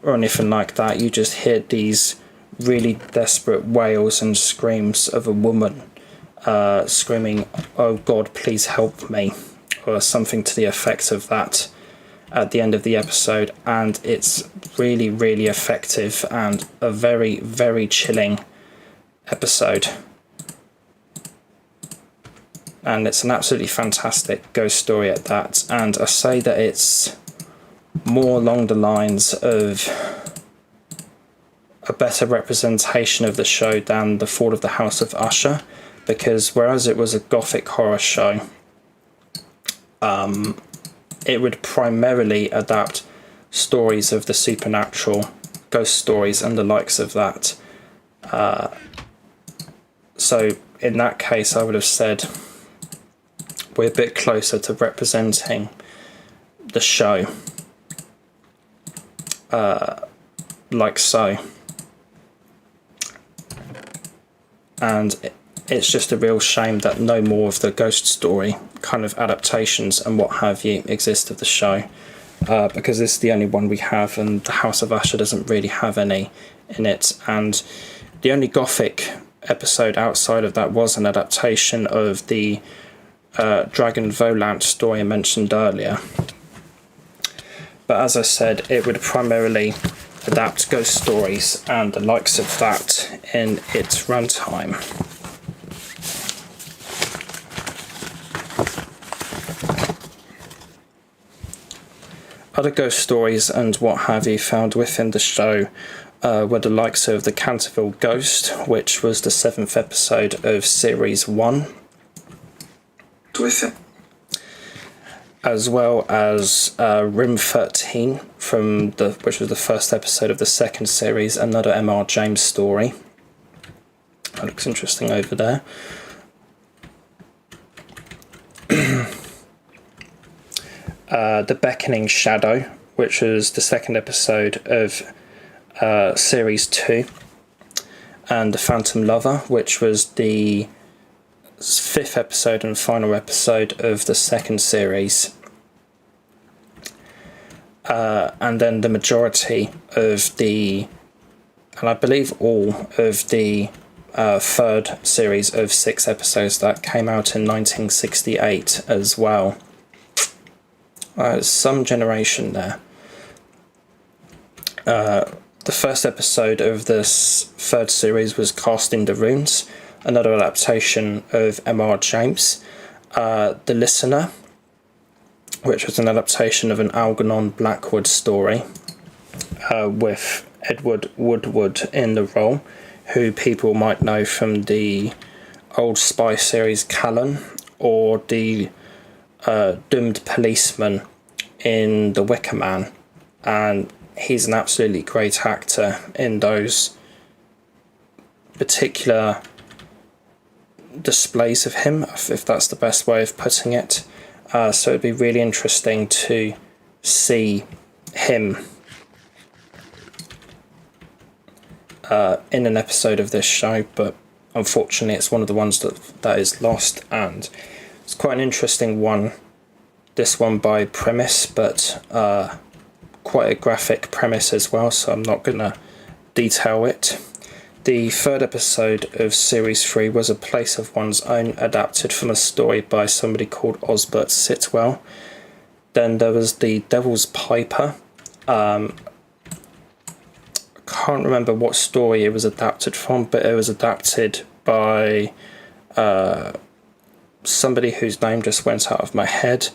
or anything like that. You just hear these really desperate wails and screams of a woman screaming, "Oh God, please help me," or something to the effect of that at the end of the episode. And it's really, really effective and a very, very chilling episode. And it's an absolutely fantastic ghost story at that. And I say that it's more along the lines of a better representation of the show than The Fall of the House of Usher, because whereas it was a gothic horror show, it would primarily adapt stories of the supernatural, ghost stories and the likes of that. So in that case, I would have said we're a bit closer to representing the show like so. And it's just a real shame that no more of the ghost story kind of adaptations and what have you exist of the show, because this is the only one we have, and the House of Usher doesn't really have any in it. And the only gothic episode outside of that was an adaptation of the Dragon Volant story I mentioned earlier. But as I said, it would primarily adapt ghost stories and the likes of that in its runtime. Other ghost stories and what have you found within the show were the likes of the Canterville Ghost, which was the 7th episode of Series 1. With it. As well as Room 13, which was the first episode of the 2nd series, another M.R. James story. That looks interesting over there. The Beckoning Shadow, which was the 2nd episode of Series 2. And The Phantom Lover, which was the 5th episode and final episode of the 2nd series. And then the majority of the, and I believe all of the 3rd series of 6 episodes that came out in 1968 as well. Some generation there. The first episode of this 3rd series was Cast in the Runes, another adaptation of M.R. James. The Listener, which was an adaptation of an Algernon Blackwood story, with Edward Woodward in the role, who people might know from the old spy series Callan, or the doomed policeman in The Wicker Man. And he's an absolutely great actor in those particular displays of him, if that's the best way of putting it. So it'd be really interesting to see him in an episode of this show, but unfortunately it's one of the ones that is lost, and it's quite an interesting one, this one by premise, but quite a graphic premise as well, so I'm not going to detail it. The 3rd episode of Series 3 was A Place of One's Own, adapted from a story by somebody called Osbert Sitwell. Then there was The Devil's Piper. I can't remember what story it was adapted from, but it was adapted by somebody whose name just went out of my head.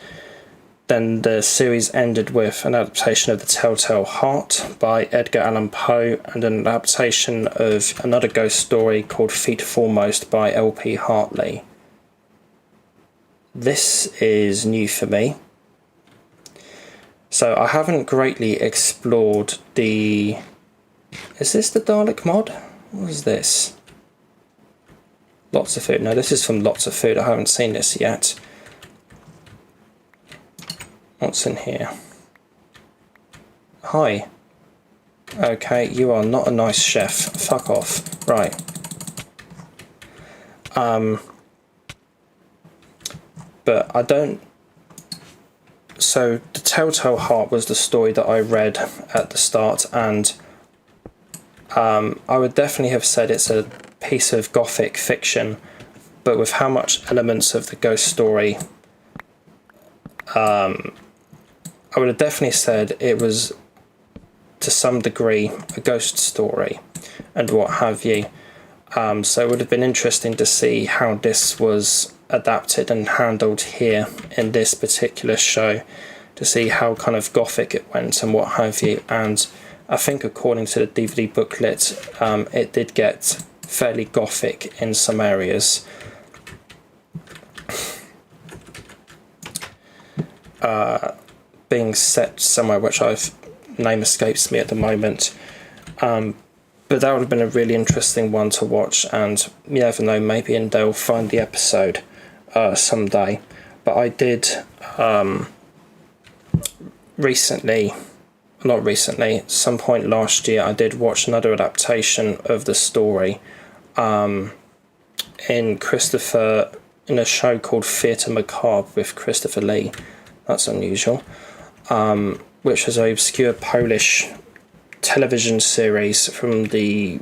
Then the series ended with an adaptation of The Telltale Heart by Edgar Allan Poe, and an adaptation of another ghost story called Feet Foremost by L.P. Hartley. This is new for me. So I haven't greatly explored the... Is this the Dalek mod? What is this? Lots of Food. No, this is from Lots of Food. I haven't seen this yet. What's in here? Hi. Okay, you are not a nice chef. Fuck off. Right. But I don't... So, The Telltale Heart was the story that I read at the start, and I would definitely have said it's a piece of gothic fiction, but with how much elements of the ghost story, I would have definitely said it was, to some degree, a ghost story, and what have you. So it would have been interesting to see how this was adapted and handled here in this particular show, to see how kind of gothic it went and what have you. And I think according to the DVD booklet, it did get fairly gothic in some areas. Being set somewhere which name escapes me at the moment. But that would have been a really interesting one to watch, and you never know, maybe they'll find the episode someday. But I did some point last year, I did watch another adaptation of the story in a show called Theatre Macabre with Christopher Lee. That's unusual. Which was an obscure Polish television series from the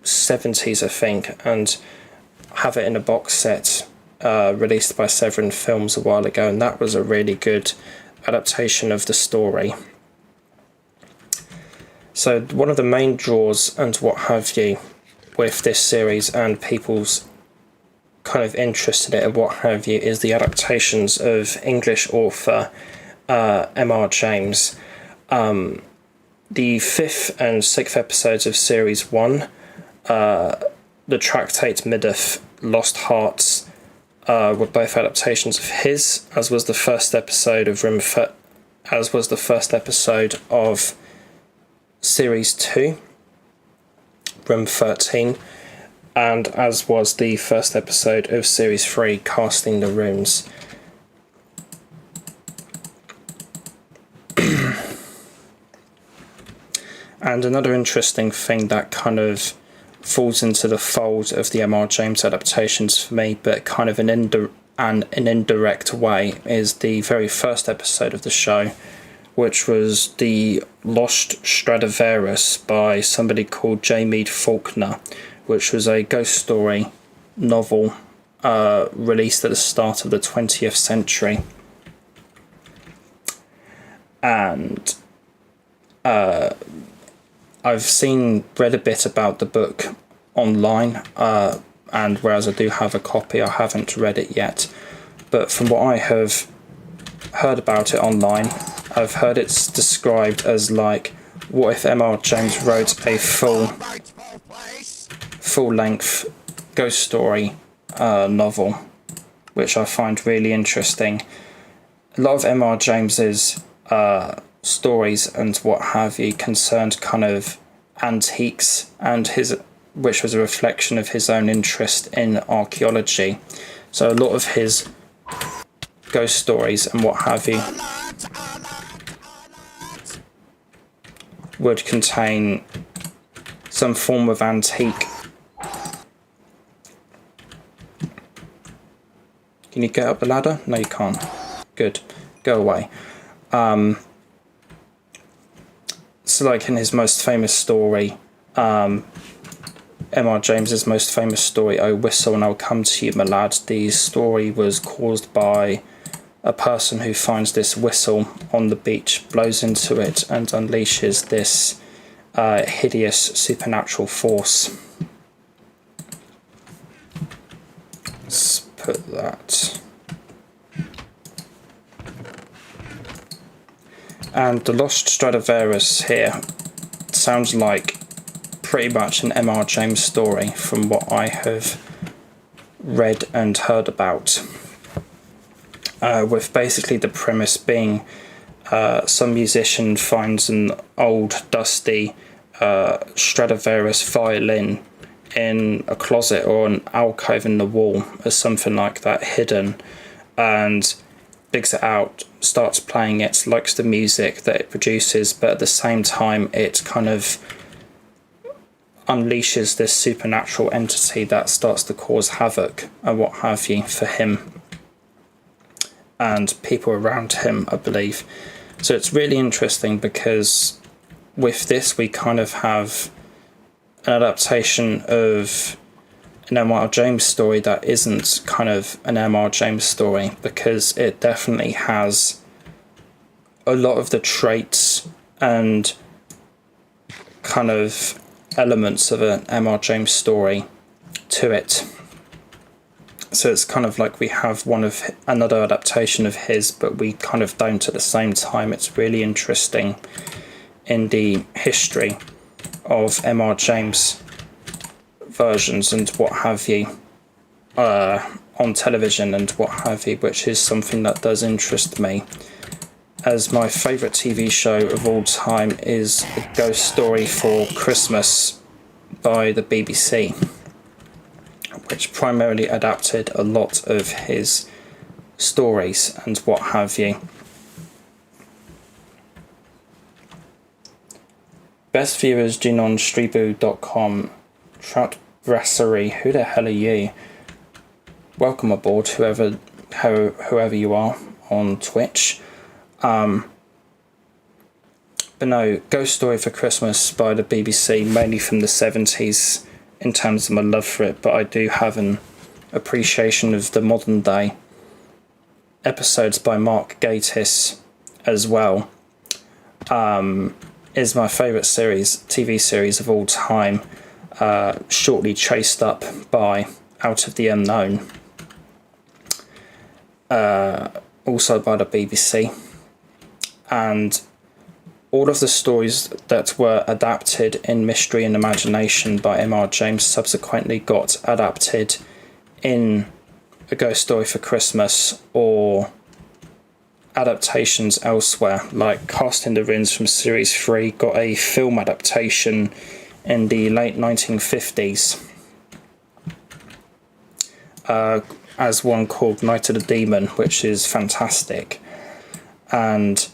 70s, I think, and have it in a box set released by Severin Films a while ago, and that was a really good adaptation of the story. So one of the main draws and what have you with this series and people's kind of interest in it and what have you is the adaptations of English author M.R. James. The 5th and 6th episodes of Series 1, the Tractate Middaugh, Lost Hearts, were both adaptations of his, as was the first episode of Series 2, Room 13, and as was the first episode of Series 3, Casting the Rooms. And another interesting thing that kind of falls into the fold of the M.R. James adaptations for me, but kind of an indirect way, is the very first episode of the show, which was The Lost Stradivarius by somebody called J. Mead Faulkner, which was a ghost story novel released at the start of the 20th century. And I've read a bit about the book online, and whereas I do have a copy, I haven't read it yet. But from what I have heard about it online, I've heard it's described as like, what if M.R. James wrote a full-length ghost story novel, which I find really interesting. A lot of M.R. James's stories and what have you concerned kind of antiques, and which was a reflection of his own interest in archaeology. So a lot of his ghost stories and what have you would contain some form of antique. Can you get up the ladder? No, you can't. Good. Go away. So like in his most famous story, M.R. James's most famous story, Oh Whistle and I'll Come to You, My Lad, the story was caused by a person who finds this whistle on the beach, blows into it and unleashes this hideous supernatural force. Let's put that. And The Lost Stradivarius here sounds like pretty much an M.R. James story from what I have read and heard about, with basically the premise being some musician finds an old dusty Stradivarius violin in a closet or an alcove in the wall or something like that, hidden, and digs it out, starts playing it, likes the music that it produces, but at the same time it kind of unleashes this supernatural entity that starts to cause havoc and what have you for him and people around him, I believe. So it's really interesting because with this we kind of have an adaptation of an M.R. James story that isn't kind of an M.R. James story, because it definitely has a lot of the traits and kind of elements of an M.R. James story to it. So it's kind of like we have another adaptation of his, but we kind of don't at the same time. It's really interesting in the history of M.R. James versions and what have you on television and what have you, which is something that does interest me, as my favourite TV show of all time is A Ghost Story for Christmas by the BBC, which primarily adapted a lot of his stories and what have you. Best viewers, GenonStribu.com. Trout Brasserie, who the hell are you? Welcome aboard, whoever you are on Twitch. But no, Ghost Story for Christmas by the BBC, mainly from the 70s in terms of my love for it, but I do have an appreciation of the modern day episodes by Mark Gatiss as well. Is my favourite TV series of all time, shortly chased up by Out of the Unknown, also by the BBC. And all of the stories that were adapted in Mystery and Imagination by M.R. James subsequently got adapted in A Ghost Story for Christmas or adaptations elsewhere, like Cast in the Ruins from Series 3 got a film adaptation in the late 1950s as one called Night of the Demon, which is fantastic. And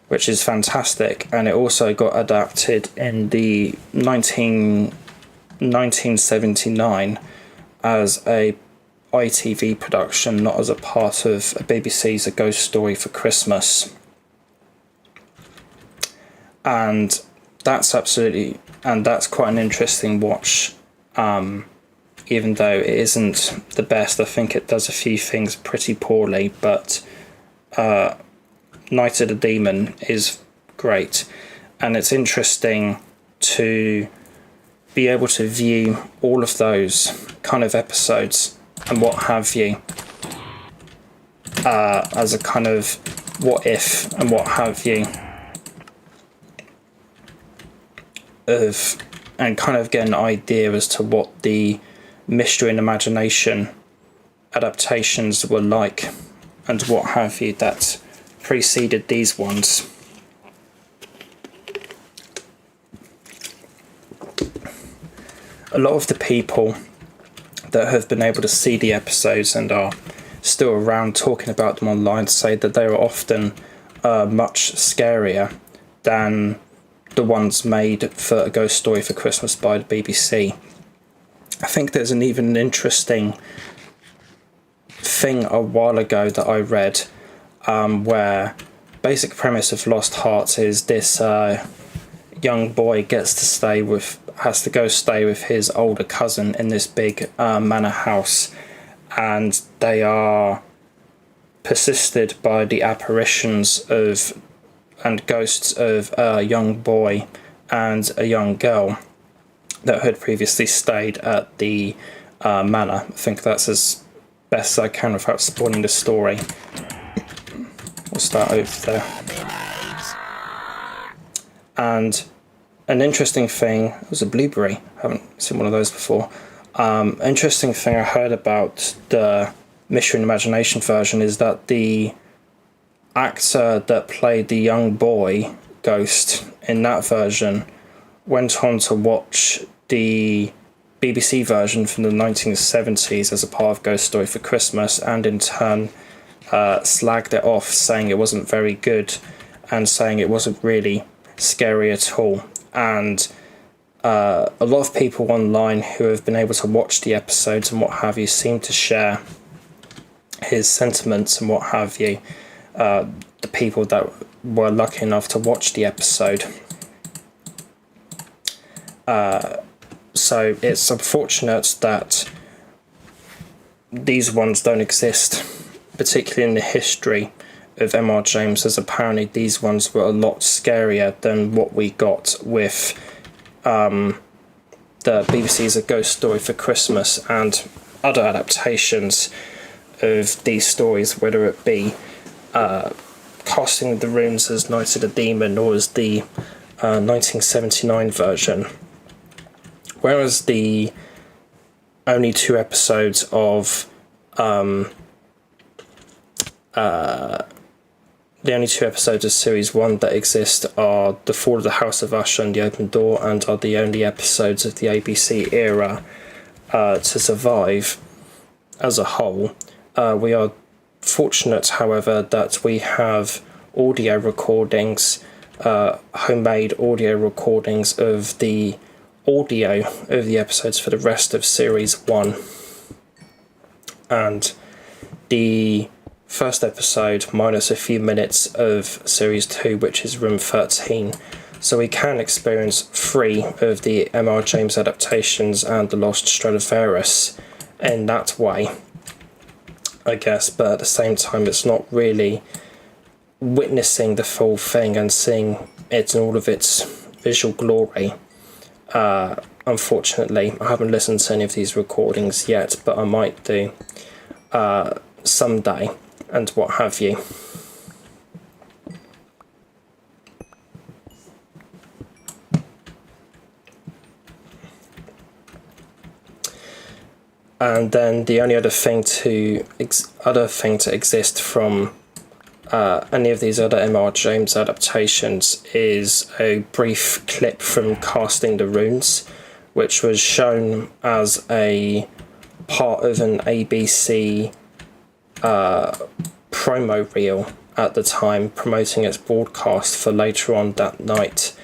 which is fantastic, and it also got adapted in the 1979 as a ITV production, not as a part of BBC's A Ghost Story for Christmas. And that's quite an interesting watch, even though it isn't the best. I think it does a few things pretty poorly, but Night of the Demon is great, and it's interesting to be able to view all of those kind of episodes and what have you as a kind of what if and what have you and kind of get an idea as to what the Mystery and Imagination adaptations were like and what have you that preceded these ones. A lot of the people that have been able to see the episodes and are still around talking about them online say that they are often much scarier than the ones made for A Ghost Story for Christmas by the BBC. I think there's an even interesting thing a while ago that I read where basic premise of Lost Hearts is this young boy has to go stay with his older cousin in this big manor house, and they are persisted by the apparitions of and ghosts of a young boy and a young girl that had previously stayed at the manor. I think that's as best as I can without spoiling the story. We'll start over there. And an interesting thing was a blueberry. I haven't seen one of those before. Interesting thing I heard about the Mystery and Imagination version is that the actor that played the young boy Ghost in that version went on to watch the BBC version from the 1970s as a part of Ghost Story for Christmas, and in turn slagged it off, saying it wasn't very good and saying it wasn't really scary at all. And a lot of people online who have been able to watch the episodes and what have you seem to share his sentiments and what have you. The people that were lucky enough to watch the episode. So it's unfortunate that these ones don't exist, particularly in the history of M.R. James, as apparently these ones were a lot scarier than what we got with the BBC's A Ghost Story for Christmas and other adaptations of these stories, whether it be Casting the Runes as Night of the Demon or as the 1979 version. Whereas the only 2 episodes of Series 1 that exist are The Fall of the House of Usher and The Open Door, and are the only episodes of the ABC era to survive as a whole. We are fortunate, however, that we have audio recordings, homemade audio recordings of the audio of the episodes for the rest of Series 1. And the first episode minus a few minutes of Series 2, which is Room 13. So we can experience 3 of the M.R. James adaptations and The Lost Stradivarius in that way, I guess, but at the same time it's not really witnessing the full thing and seeing it in all of its visual glory. Unfortunately, I haven't listened to any of these recordings yet, but I might do someday and what have you. And then the only other thing to exist from any of these other M.R. James adaptations is a brief clip from Casting the Runes, which was shown as a part of an ABC promo reel at the time, promoting its broadcast for later on that night.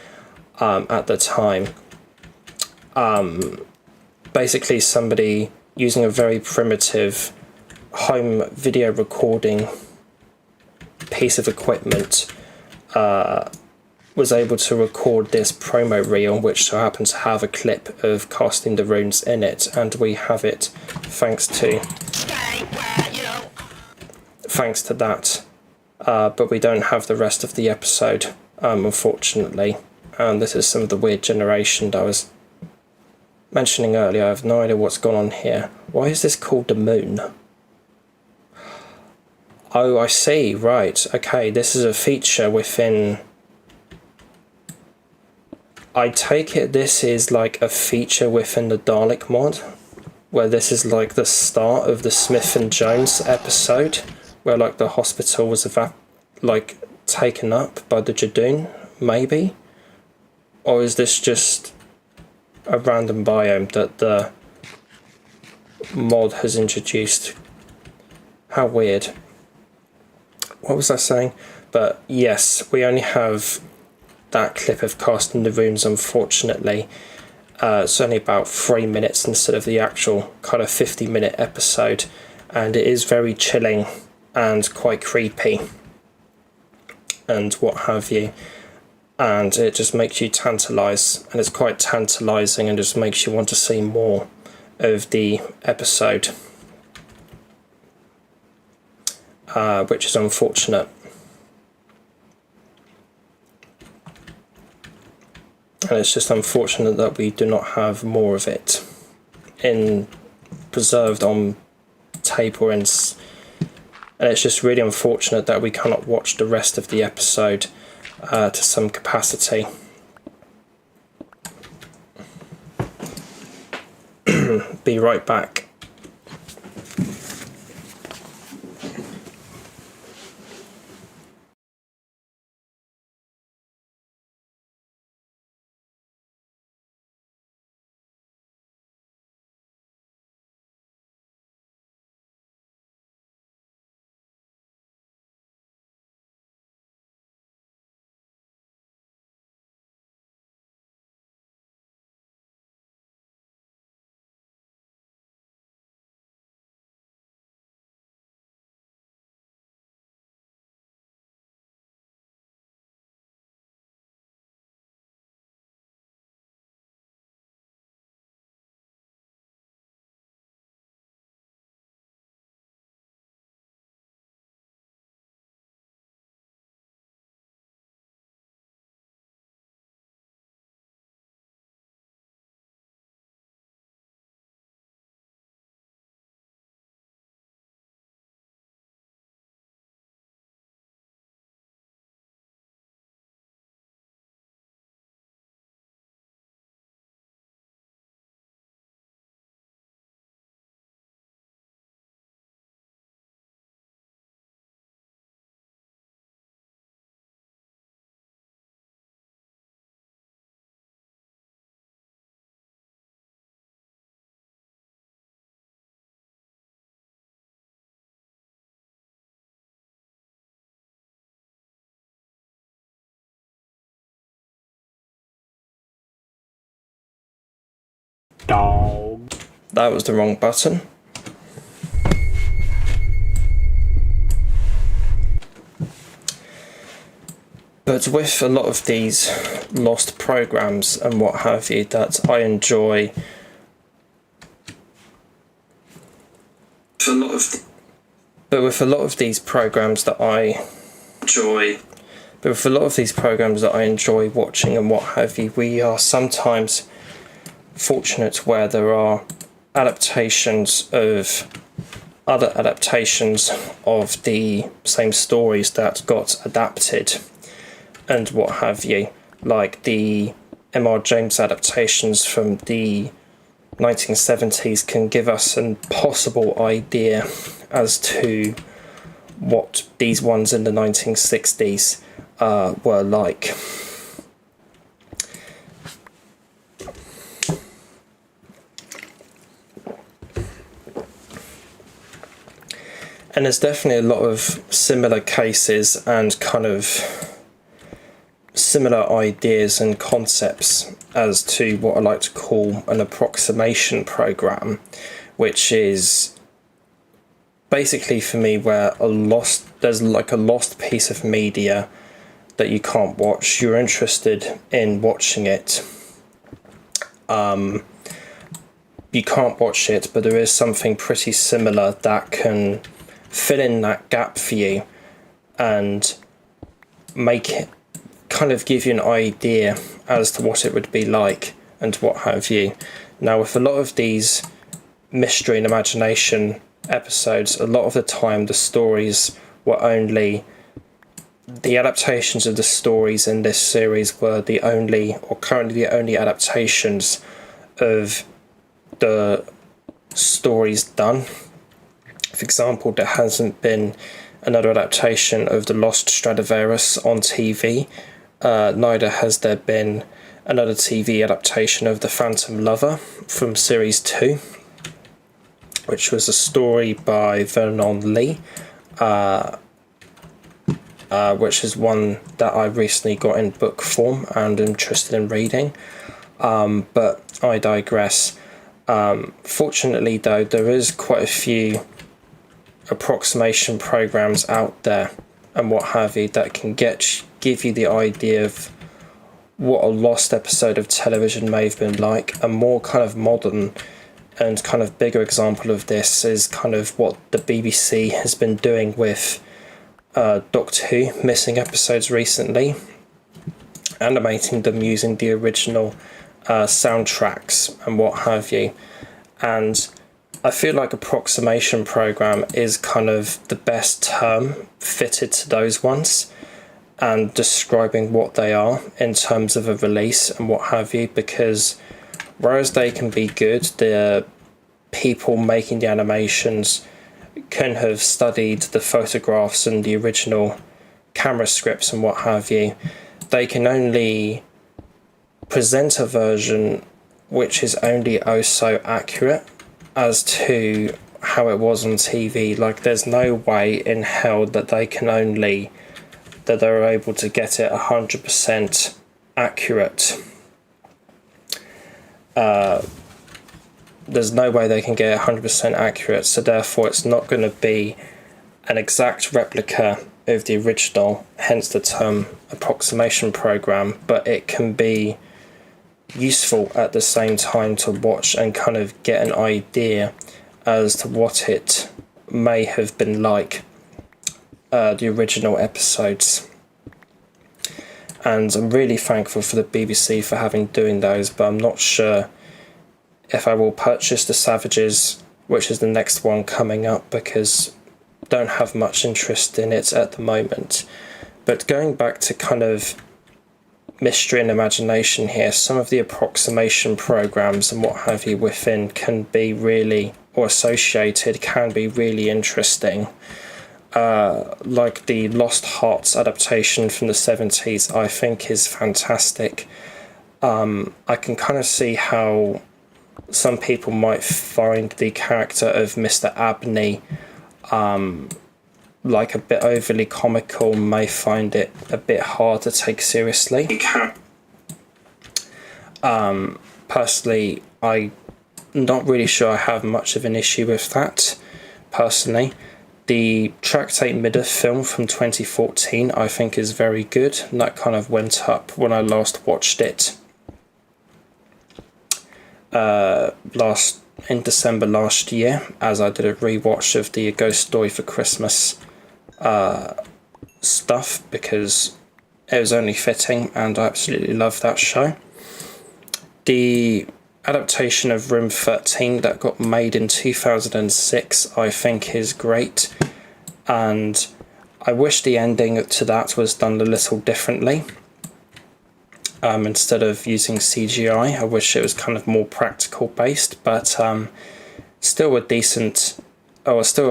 At the time, basically somebody using a very primitive home video recording piece of equipment was able to record this promo reel, which so happens to have a clip of Casting the Runes in it, and we have it thanks to that, but we don't have the rest of the episode, unfortunately. And this is some of the weird generation that I was mentioning earlier. I have no idea what's gone on here. Why is this called the moon? Oh, I see, right, okay, this is a feature within... I take it this is like a feature within the Dalek mod, where this is like the start of the Smith and Jones episode, where like the hospital was taken up by the Judoon, maybe? Or is this just a random biome that the mod has introduced? How weird. What was I saying? But yes, we only have that clip of Casting the Runes, unfortunately. It's only about 3 minutes instead of the actual kind of 50-minute episode, and it is very chilling and quite creepy and what have you, and it just makes you tantalise, and it's quite tantalising and just makes you want to see more of the episode, which is unfortunate. And it's just unfortunate that we do not have more of it preserved on tape or and it's just really unfortunate that we cannot watch the rest of the episode to some capacity. Be right back. That was the wrong button. But with a lot of these lost programs and what have you that I enjoy, with a lot of these programs that I enjoy watching and what have you, we are sometimes fortunate where there are adaptations of other adaptations of the same stories that got adapted and what have you, like the M.R. James adaptations from the 1970s can give us a possible idea as to what these ones in the 1960s were like. And there's definitely a lot of similar cases and kind of similar ideas and concepts as to what I like to call an approximation program, which is basically for me where there's like a lost piece of media that you can't watch. You're interested in watching it. You can't watch it, but there is something pretty similar that can fill in that gap for you and make it kind of give you an idea as to what it would be like and what have you. Now, with a lot of these mystery and imagination episodes, a lot of the time the stories were only, the adaptations of the stories in this series were the only, or currently the only adaptations of the stories done. For example, there hasn't been another adaptation of The Lost Stradivarius on TV. Neither has there been another TV adaptation of The Phantom Lover from Series 2, which was a story by Vernon Lee, which is one that I recently got in book form and am interested in reading. But I digress. Fortunately, though, there is quite a few approximation programs out there and what have you that can give you the idea of what a lost episode of television may have been like. A more kind of modern and kind of bigger example of this is kind of what the BBC has been doing with Doctor Who missing episodes recently, animating them using the original soundtracks and what have you. And I feel like approximation program is kind of the best term fitted to those ones and describing what they are in terms of a release and what have you, because whereas they can be good, the people making the animations can have studied the photographs and the original camera scripts and what have you. They can only present a version which is only oh so accurate as to how it was on TV. Like, there's no way in hell that they're able to get it 100% accurate. There's no way they can get it 100% accurate, so therefore it's not going to be an exact replica of the original, hence the term approximation program, but it can be useful at the same time to watch and kind of get an idea as to what it may have been like, the original episodes. And I'm really thankful for the BBC for doing those, but I'm not sure if I will purchase The Savages, which is the next one coming up, because I don't have much interest in it at the moment. But going back to kind of mystery and imagination here, some of the approximation programs and what have you within can be really, or associated, can be really interesting. Like the Lost Hearts adaptation from the 70s, I think is fantastic. I can kind of see how some people might find the character of Mr. Abney like a bit overly comical, may find it a bit hard to take seriously. Personally, I'm not really sure I have much of an issue with that, personally. The Tractate Midden film from 2014 I think is very good, and that kind of went up when I last watched it in December last year, as I did a rewatch of the Ghost Story for Christmas stuff, because it was only fitting and I absolutely love that show. The adaptation of Room 13 that got made in 2006 I think is great, and I wish the ending to that was done a little differently. Instead of using CGI, I wish it was kind of more practical based, but still a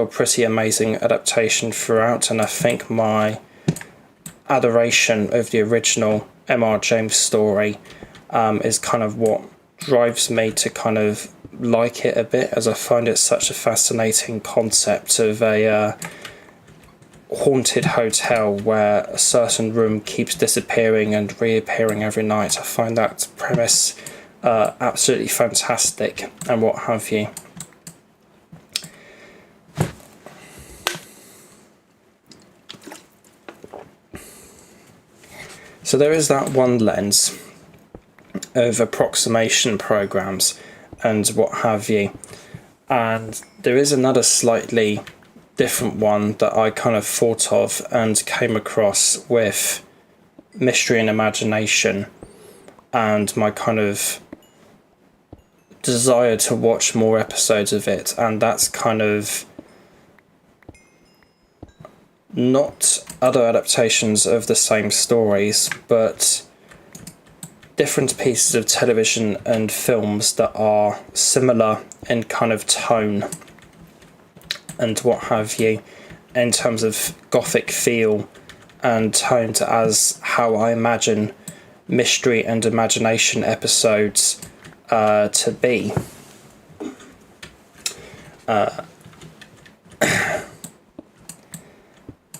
pretty amazing adaptation throughout, and I think my adoration of the original M.R. James story is kind of what drives me to kind of like it a bit, as I find it such a fascinating concept of a haunted hotel where a certain room keeps disappearing and reappearing every night. I find that premise absolutely fantastic and what have you. So there is that one lens of approximation programs and what have you, and there is another slightly different one that I kind of thought of and came across with mystery and imagination, and my kind of desire to watch more episodes of it, and that's kind of not other adaptations of the same stories, but different pieces of television and films that are similar in kind of tone and what have you, in terms of gothic feel and tone, to as how I imagine mystery and imagination episodes to be.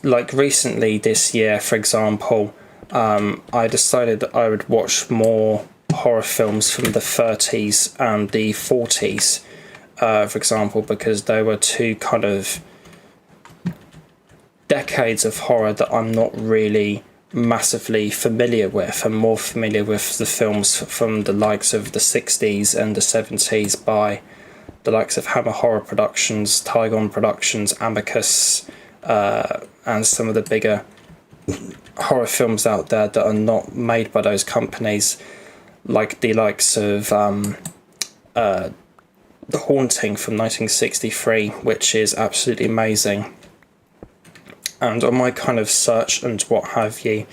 Like recently this year, for example, I decided that I would watch more horror films from the 30s and the 40s, for example, because they were two kind of decades of horror that I'm not really massively familiar with. I'm more familiar with the films from the likes of the 60s and the 70s by the likes of Hammer Horror Productions, Tygon Productions, Amicus, and some of the bigger horror films out there that are not made by those companies, like the likes of The Haunting from 1963, which is absolutely amazing. And on my kind of search and what have you,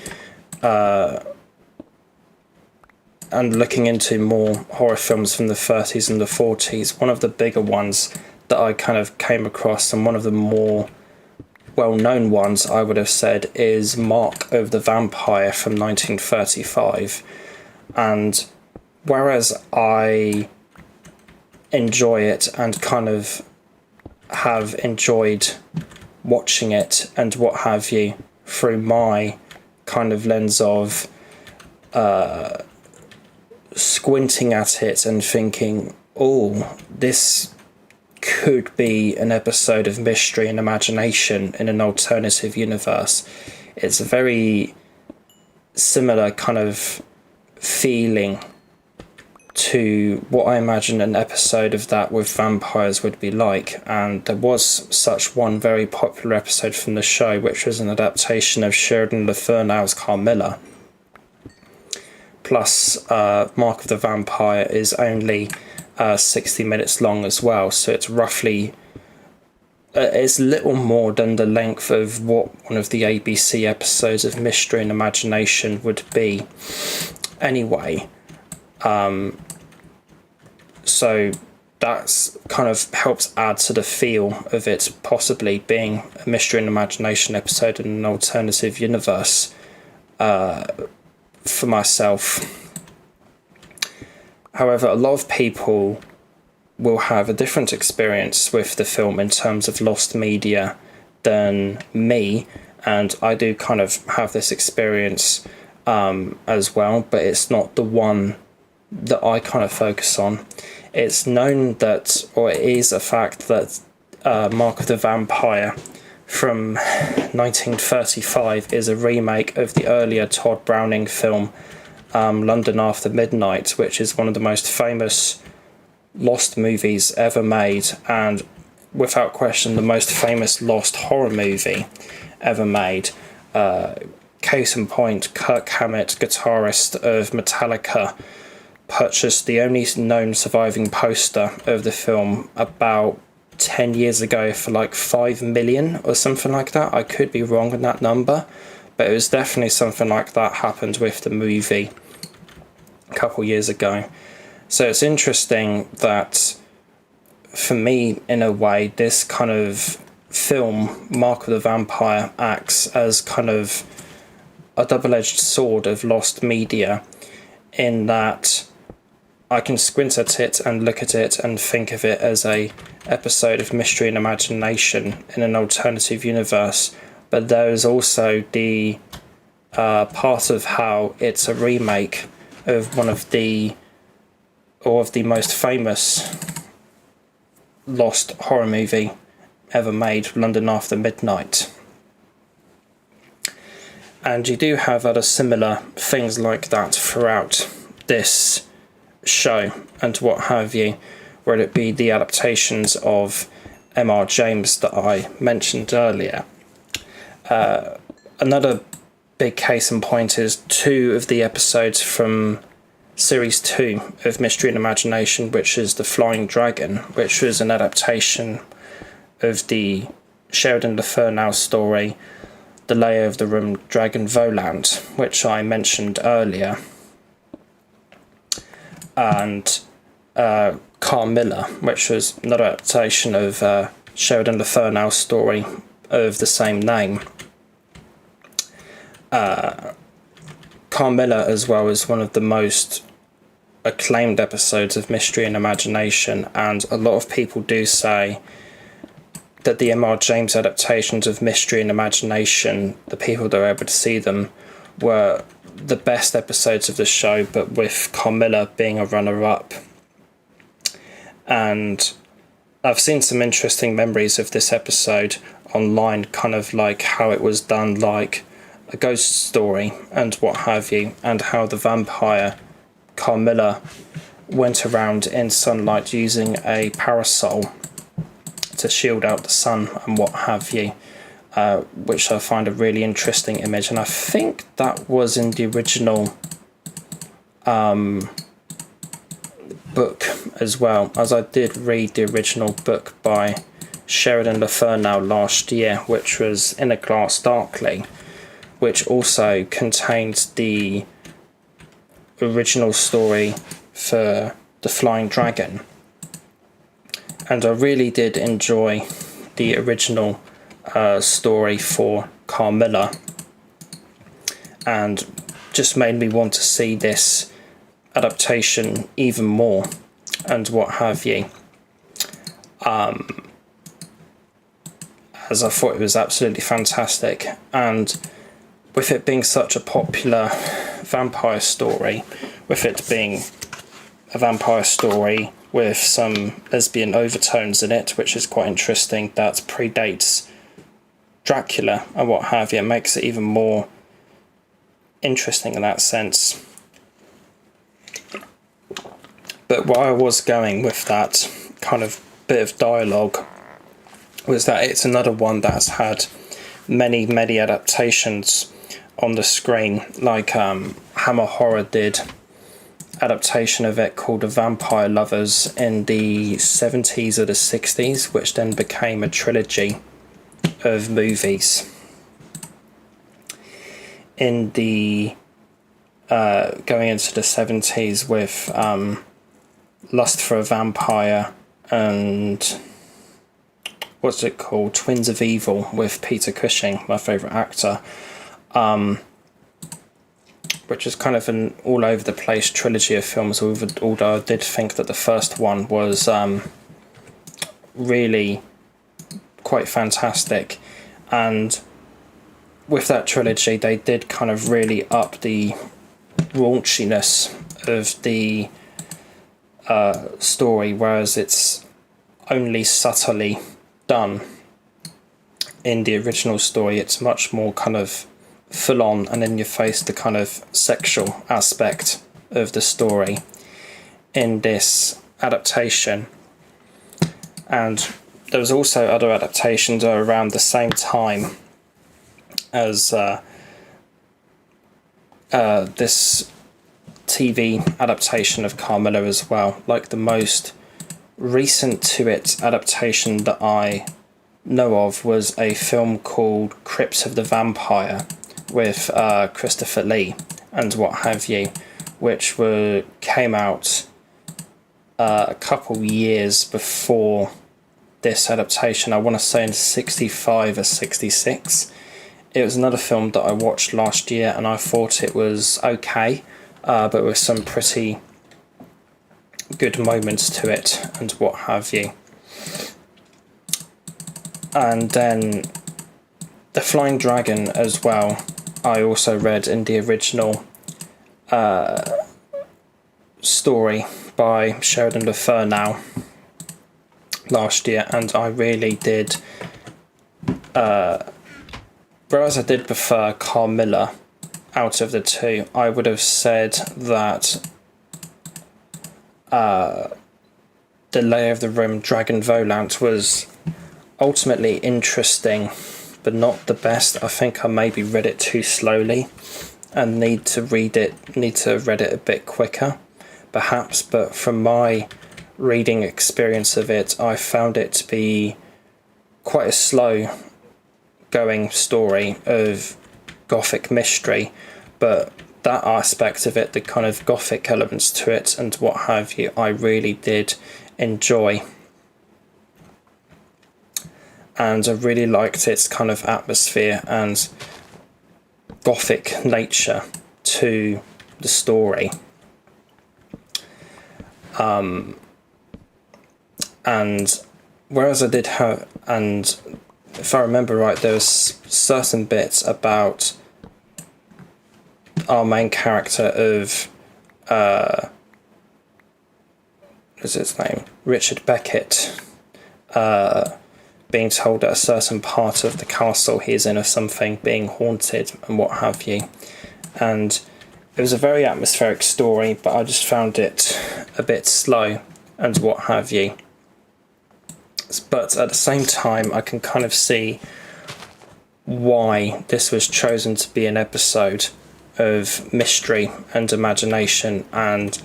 and looking into more horror films from the 30s and the 40s, one of the bigger ones that I kind of came across, and one of the more well-known ones, I would have said, is Mark of the Vampire from 1935. And whereas I enjoy it and kind of have enjoyed watching it and what have you through my kind of lens of squinting at it and thinking, oh, this could be an episode of Mystery and Imagination in an alternative universe. It's a very similar kind of feeling to what I imagine an episode of that with vampires would be like. And there was such one very popular episode from the show, which was an adaptation of Sheridan Le Furnau's Carmilla. Plus, Mark of the Vampire is only 60 minutes long as well, so it's roughly it's little more than the length of what one of the ABC episodes of Mystery and Imagination would be anyway. So that's kind of helps add to the feel of it possibly being a Mystery and Imagination episode in an alternative universe for myself. However, a lot of people will have a different experience with the film in terms of lost media than me, and I do kind of have this experience as well, but it's not the one that I kind of focus on. It's known that, or it is a fact that Mark of the Vampire from 1935 is a remake of the earlier Todd Browning film London After Midnight, which is one of the most famous lost movies ever made, and without question the most famous lost horror movie ever made. Case in point, Kirk Hammett, guitarist of Metallica, purchased the only known surviving poster of the film about 10 years ago for like 5 million or something like that. I could be wrong on that number, but it was definitely something like that happened with the movie a couple years ago. So it's interesting that for me, in a way, this kind of film, Mark of the Vampire, acts as kind of a double-edged sword of lost media, in that I can squint at it and look at it and think of it as a episode of Mystery and Imagination in an alternative universe, but there is also the part of how it's a remake of one of the most famous lost horror movie ever made, London After Midnight. And you do have other similar things like that throughout this show and what have you, whether it be the adaptations of M.R. James that I mentioned earlier. Another big case in point is 2 of the episodes from Series 2 of Mystery and Imagination, which is The Flying Dragon, which was an adaptation of the Sheridan Le Furnau story, The Lair of the Room Dragon Voland, which I mentioned earlier, and Carmilla, which was another adaptation of Sheridan Le Furnau's story of the same name. Carmilla as well is one of the most acclaimed episodes of Mystery and Imagination, and a lot of people do say that the M.R. James adaptations of Mystery and Imagination, the people that were able to see them, were the best episodes of the show, but with Carmilla being a runner-up. And I've seen some interesting memories of this episode online, kind of like how it was done like a ghost story and what have you, and how the vampire Carmilla went around in sunlight using a parasol to shield out the sun and what have you, which I find a really interesting image. And I think that was in the original book as well, as I did read the original book by Sheridan Le Furnau last year, which was In a Glass Darkly, which also contains the original story for The Flying Dragon, and I really did enjoy the original story for Carmilla, and just made me want to see this adaptation even more and what have you, as I thought it was absolutely fantastic. And with it being such a popular vampire story, with it being a vampire story with some lesbian overtones in it, which is quite interesting, that predates Dracula and what have you, it makes it even more interesting in that sense. But where I was going with that kind of bit of dialogue was that it's another one that's had many adaptations on the screen, like Hammer Horror did adaptation of it called The Vampire Lovers in the 70s or the 60s, which then became a trilogy of movies. In the going into the 70s with Lust for a Vampire and what's it called, Twins of Evil, with Peter Cushing, my favourite actor, which is kind of an all over the place trilogy of films, although I did think that the first one was really quite fantastic. And with that trilogy, they did kind of really up the raunchiness of the story, whereas it's only subtly done in the original story. It's much more kind of full on and in your face, the kind of sexual aspect of the story in this adaptation. And there was also other adaptations around the same time as this TV adaptation of Carmilla as well. Like the most recent to it adaptation that I know of was a film called Crypt of the Vampire with Christopher Lee and what have you, which came out a couple years before this adaptation. I want to say in 65 or 66. It was another film that I watched last year and I thought it was okay, but with some pretty good moments to it and what have you. And then The Flying Dragon as well, I also read in the original story by Sheridan Le Fur now last year, and I really did, whereas I did prefer Carmilla out of the two, I would have said that The Lair of the Room Dragon Volant was ultimately interesting, but not the best. I think I maybe read it too slowly and need to have read it a bit quicker, perhaps. But from my reading experience of it, I found it to be quite a slow going story of gothic mystery, but that aspect of it, the kind of gothic elements to it and what have you, I really did enjoy. And I really liked its kind of atmosphere and gothic nature to the story. And whereas I did have, and if I remember right, there was certain bits about our main character of what's his name, Richard Beckett, being told that a certain part of the castle he's in or something being haunted and what have you. And it was a very atmospheric story, but I just found it a bit slow and what have you. But at the same time, I can kind of see why this was chosen to be an episode of mystery and imagination. And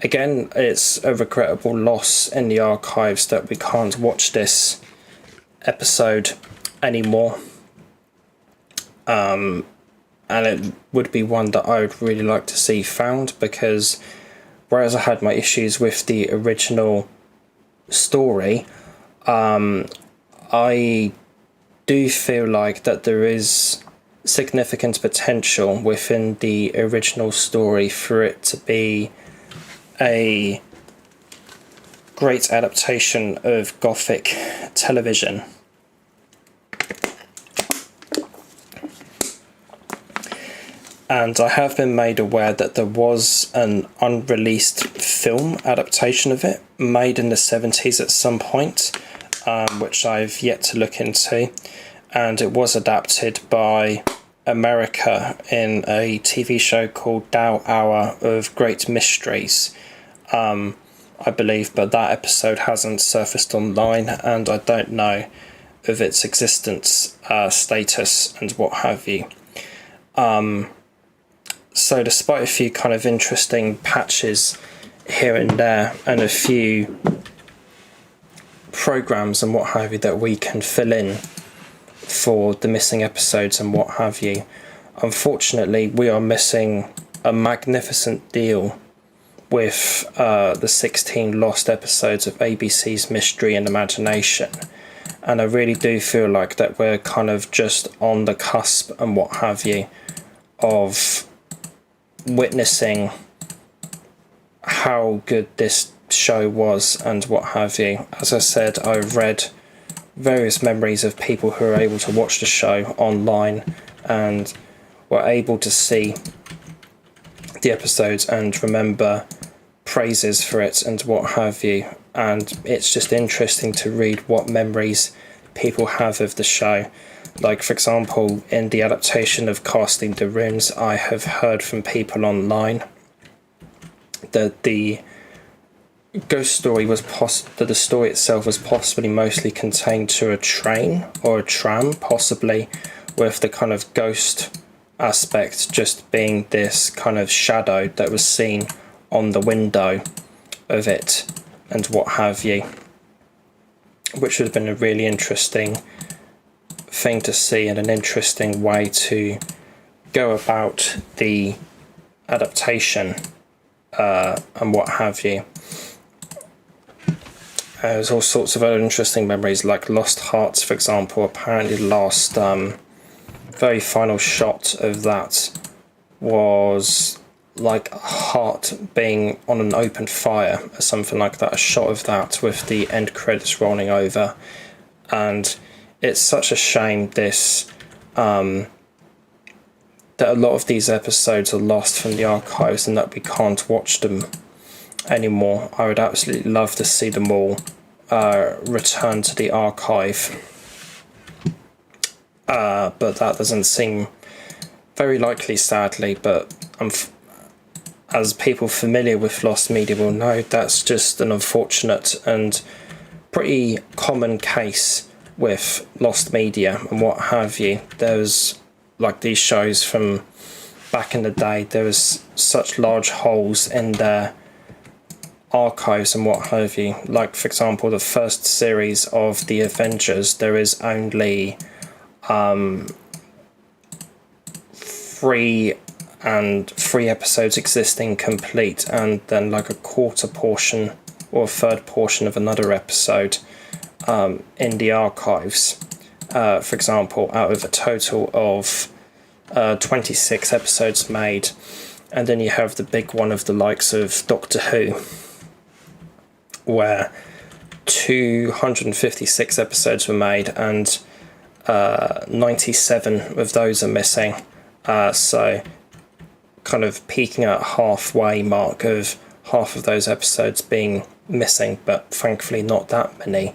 again, it's a regrettable loss in the archives that we can't watch this episode anymore. and it would be one that I would really like to see found, because whereas I had my issues with the original story, I do feel like that there is significant potential within the original story for it to be a great adaptation of Gothic television. And I have been made aware that there was an unreleased film adaptation of it made in the 70s at some point, which I've yet to look into. And it was adapted by America in a TV show called Dow Hour of Great Mysteries, I believe, but that episode hasn't surfaced online, and I don't know of its existence, status, and what have you. So despite a few kind of interesting patches here and there, and a few programs and what have you that we can fill in for the missing episodes and what have you, unfortunately we are missing a magnificent deal with the 16 lost episodes of ABC's Mystery and Imagination. And I really do feel like that we're kind of just on the cusp and what have you of witnessing how good this show was and what have you. As I said, I've read various memories of people who are able to watch the show online and were able to see the episodes and remember praises for it and what have you. And it's just interesting to read what memories people have of the show. Like, for example, in the adaptation of Casting the Runes, I have heard from people online that the ghost story was that the story itself was possibly mostly contained to a train or a tram, possibly with the kind of ghost aspect just being this kind of shadow that was seen on the window of it and what have you, which would have been a really interesting thing to see and an interesting way to go about the adaptation and what have you. There's all sorts of other interesting memories, like Lost Hearts, for example. Apparently the last very final shot of that was like a heart being on an open fire or something like that, a shot of that with the end credits rolling over. And it's such a shame this that a lot of these episodes are lost from the archives and that we can't watch them anymore. I would absolutely love to see them all return to the archive, but that doesn't seem very likely, sadly. But as people familiar with Lost Media will know, that's just an unfortunate and pretty common case with Lost Media and what have you. There's, like these shows from back in the day, there was such large holes in their archives and what have you. Like, for example, the first series of The Avengers, there is only 3 episodes existing complete, and then like a quarter portion or a third portion of another episode in the archives. For example, out of a total of 26 episodes made. And then you have the big one of the likes of Doctor Who, where 256 episodes were made and 97 of those are missing. So kind of peaking at halfway mark of half of those episodes being missing, but thankfully not that many.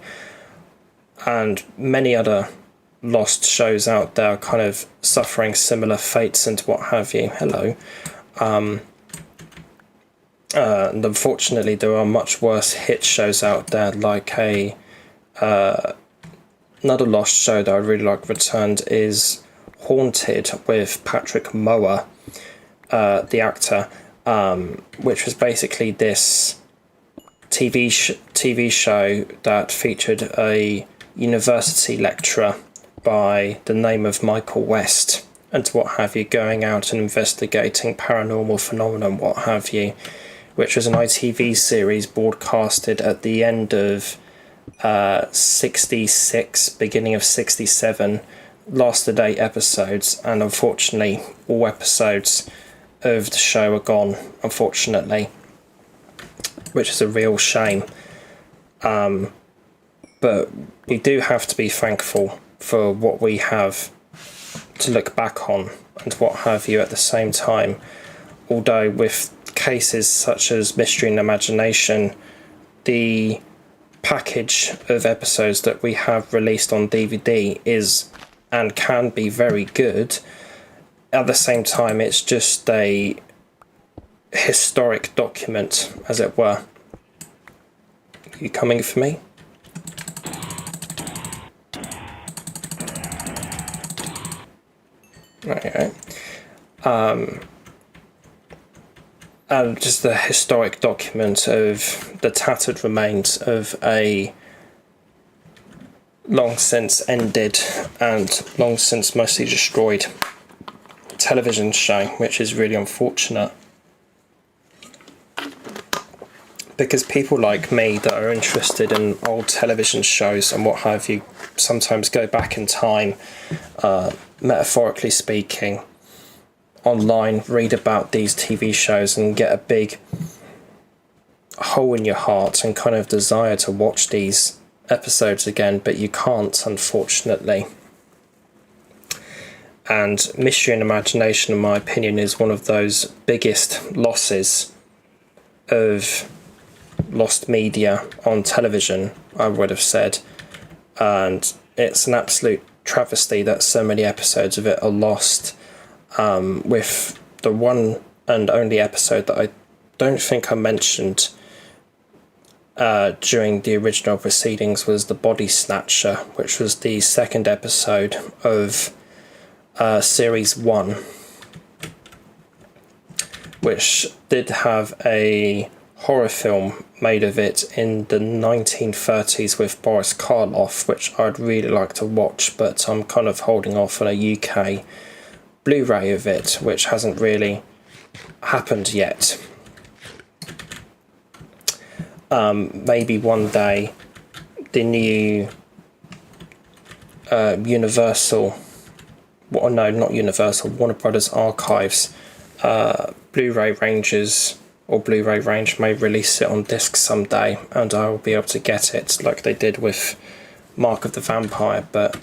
And many other lost shows out there are kind of suffering similar fates and what have you. Hello. And unfortunately there are much worse hit shows out there, like another lost show that I really like returned is Haunted with Patrick Mower, the actor, which was basically this TV show that featured a university lecturer by the name of Michael West, and what have you, going out and investigating paranormal phenomena and what have you, which was an ITV series broadcasted at the end of 66, beginning of 67, lasted 8 episodes, and unfortunately all episodes of the show are gone, unfortunately, which is a real shame. But we do have to be thankful for what we have to look back on and what have you at the same time. Although with cases such as Mystery and Imagination, the package of episodes that we have released on DVD is and can be very good. At the same time, it's just a historic document, as it were. You coming for me? Okay. And just the historic document of the tattered remains of a long since ended and long since mostly destroyed television show, which is really unfortunate. Because people like me that are interested in old television shows and what have you sometimes go back in time, metaphorically speaking, online, read about these TV shows and get a big hole in your heart and kind of desire to watch these episodes again, but you can't, unfortunately. And Mystery and Imagination, in my opinion, is one of those biggest losses of lost media on television, I would have said. And it's an absolute travesty that so many episodes of it are lost, with the one and only episode that I don't think I mentioned during the original proceedings was The Body Snatcher, which was the second episode of Series 1, which did have a horror film made of it in the 1930s with Boris Karloff, which I'd really like to watch, but I'm kind of holding off on a UK Blu-ray of it, which hasn't really happened yet. Maybe one day the new Universal, well, no, not Universal, Warner Brothers Archives Blu-ray ranges or Blu-ray range may release it on disc someday, and I will be able to get it like they did with Mark of the Vampire, but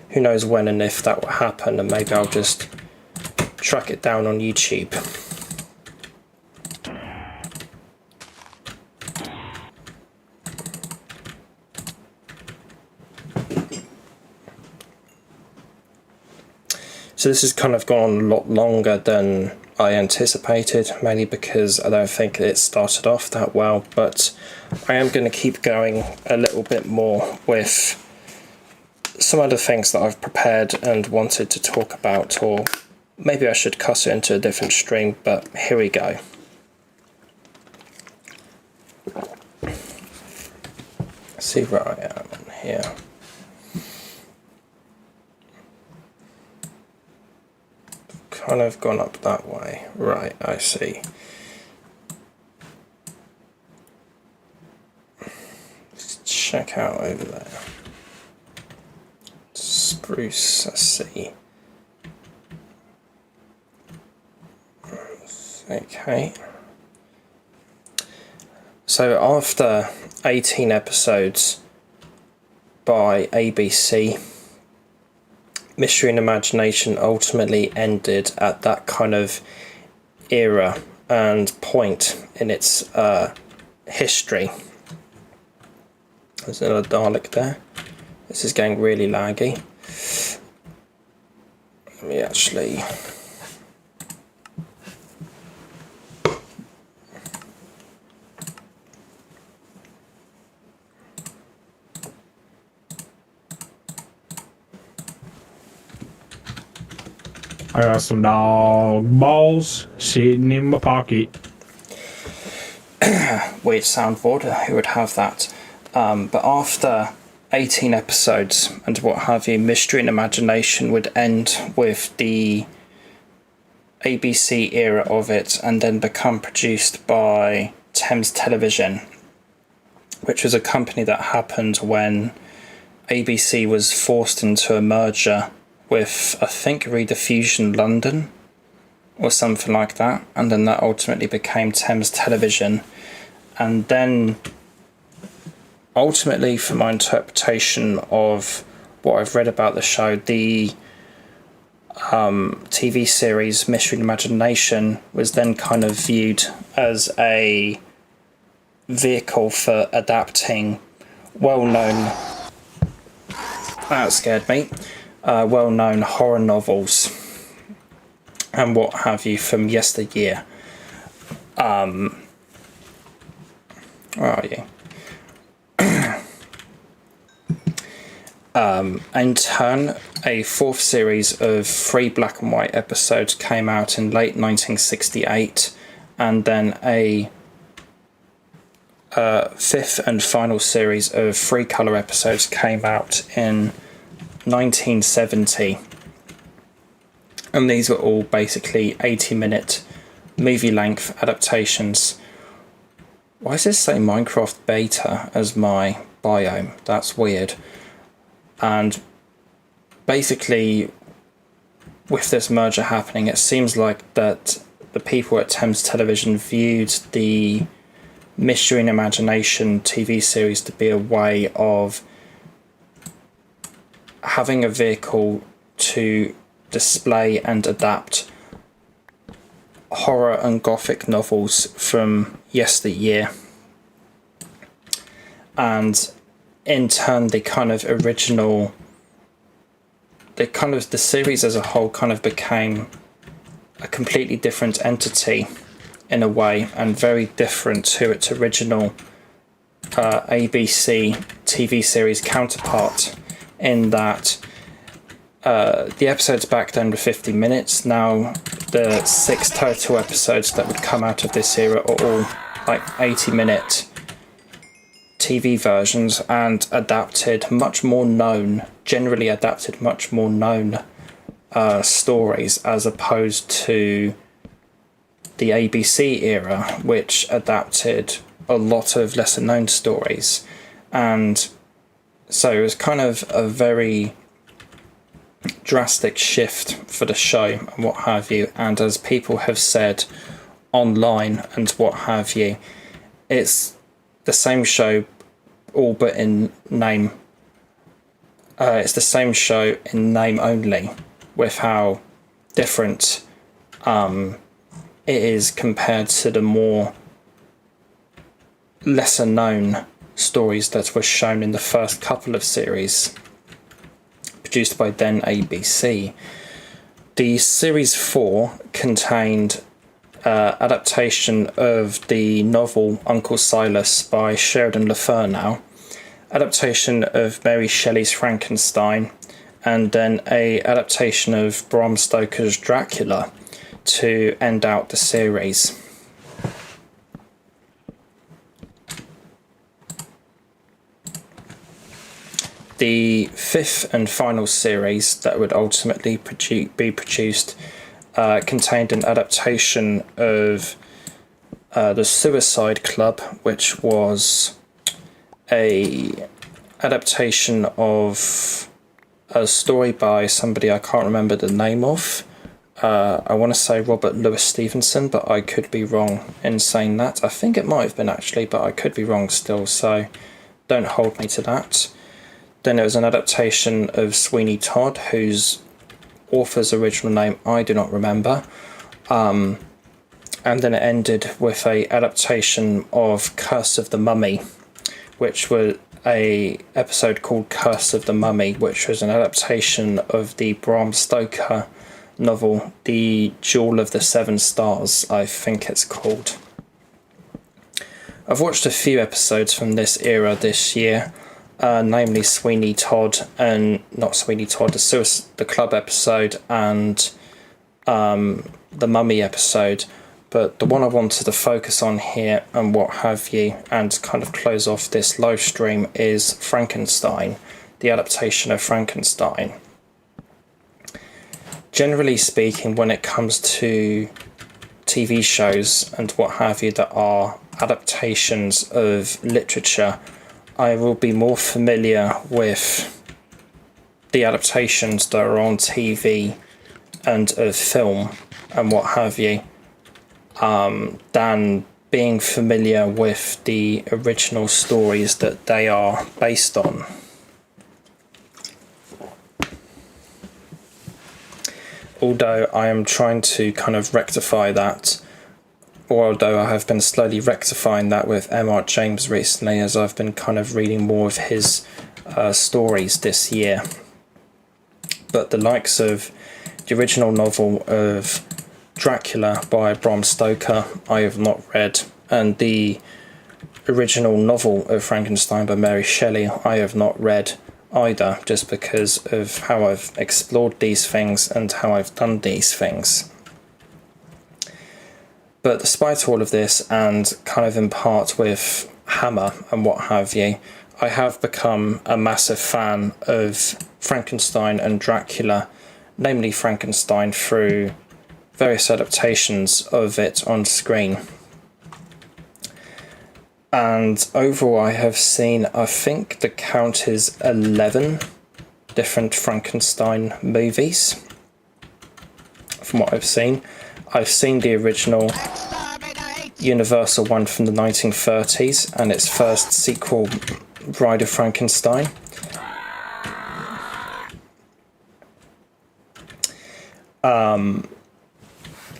who knows when and if that will happen, and maybe I'll just track it down on YouTube. So this has kind of gone on a lot longer than I anticipated, mainly because I don't think it started off that well, but I am going to keep going a little bit more with some other things that I've prepared and wanted to talk about, or maybe I should cut it into a different stream, but here we go. Let's see where I am on here. Kind of gone up that way. Right, I see. Let's check out over there. Spruce, I see. Okay. So after 18 episodes by ABC, Mystery and Imagination ultimately ended at that kind of era and point in its history. There's another Dalek there. This is getting really laggy. Let me actually... I got some dog balls sitting in my pocket. Weird soundboard, who would have that? But after 18 episodes and what have you, Mystery and Imagination would end with the ABC era of it and then become produced by Thames Television, which was a company that happened when ABC was forced into a merger with, I think, Rediffusion London or something like that, and then that ultimately became Thames Television. And then ultimately, for my interpretation of what I've read about the show, the TV series Mystery and Imagination was then kind of viewed as a vehicle for adapting well-known, that scared me, well-known horror novels and what have you from yesteryear. Where are you? In turn, a fourth series of 3 black and white episodes came out in late 1968, and then a fifth and final series of 3 colour episodes came out in 1970. And these were all basically 80-minute movie-length adaptations. Why does this say Minecraft Beta as my biome? That's weird. And basically, with this merger happening, it seems like that the people at Thames Television viewed the Mystery and Imagination TV series to be a way of having a vehicle to display and adapt horror and gothic novels from yesteryear. And in turn, the series as a whole kind of became a completely different entity in a way, and very different to its original ABC TV series counterpart, in that the episodes back then were 50 minutes. Now the 6 total episodes that would come out of this era are all like 80-minute TV versions, and generally adapted much more known stories, as opposed to the ABC era, which adapted a lot of lesser known stories. And so it was kind of a very drastic shift for the show and what have you. And as people have said online and what have you, it's the same show, all but in name. It's the same show in name only, with how different it is compared to the more lesser known stories that were shown in the first couple of series produced by then ABC. The series 4 contained adaptation of the novel Uncle Silas by Sheridan Le Fur now, adaptation of Mary Shelley's Frankenstein, and then a adaptation of Bram Stoker's Dracula to end out the series. The fifth and final series that would ultimately be produced contained an adaptation of The Suicide Club, which was a adaptation of a story by somebody I can't remember the name of. I want to say Robert Louis Stevenson, but I could be wrong in saying that. I think it might have been actually, but I could be wrong still, so don't hold me to that. Then there was an adaptation of Sweeney Todd, whose author's original name I do not remember. And then it ended with a adaptation of Curse of the Mummy, which was a episode called Curse of the Mummy, which was an adaptation of the Bram Stoker novel, The Jewel of the Seven Stars, I think it's called. I've watched a few episodes from this era this year, namely Sweeney Todd, and not Sweeney Todd, the Club episode and the Mummy episode. But the one I wanted to focus on here and what have you, and kind of close off this live stream, is Frankenstein, the adaptation of Frankenstein. generally speaking, when it comes to TV shows and what have you that are adaptations of literature, I will be more familiar with the adaptations that are on TV and of film and what have you, than being familiar with the original stories that they are based on. Although I am trying to kind of rectify that, or although I have been slowly rectifying that with M.R. James recently, as I've been kind of reading more of his stories this year. But the likes of the original novel of Dracula by Bram Stoker, I have not read, and the original novel of Frankenstein by Mary Shelley, I have not read either, just because of how I've explored these things and how I've done these things. But despite all of this, and kind of in part with Hammer and what have you, I have become a massive fan of Frankenstein and Dracula, namely Frankenstein, through various adaptations of it on screen. And overall I have seen, I think the count is 11 different Frankenstein movies from what I've seen. I've seen the original Universal one from the 1930s and its first sequel, Bride of Frankenstein.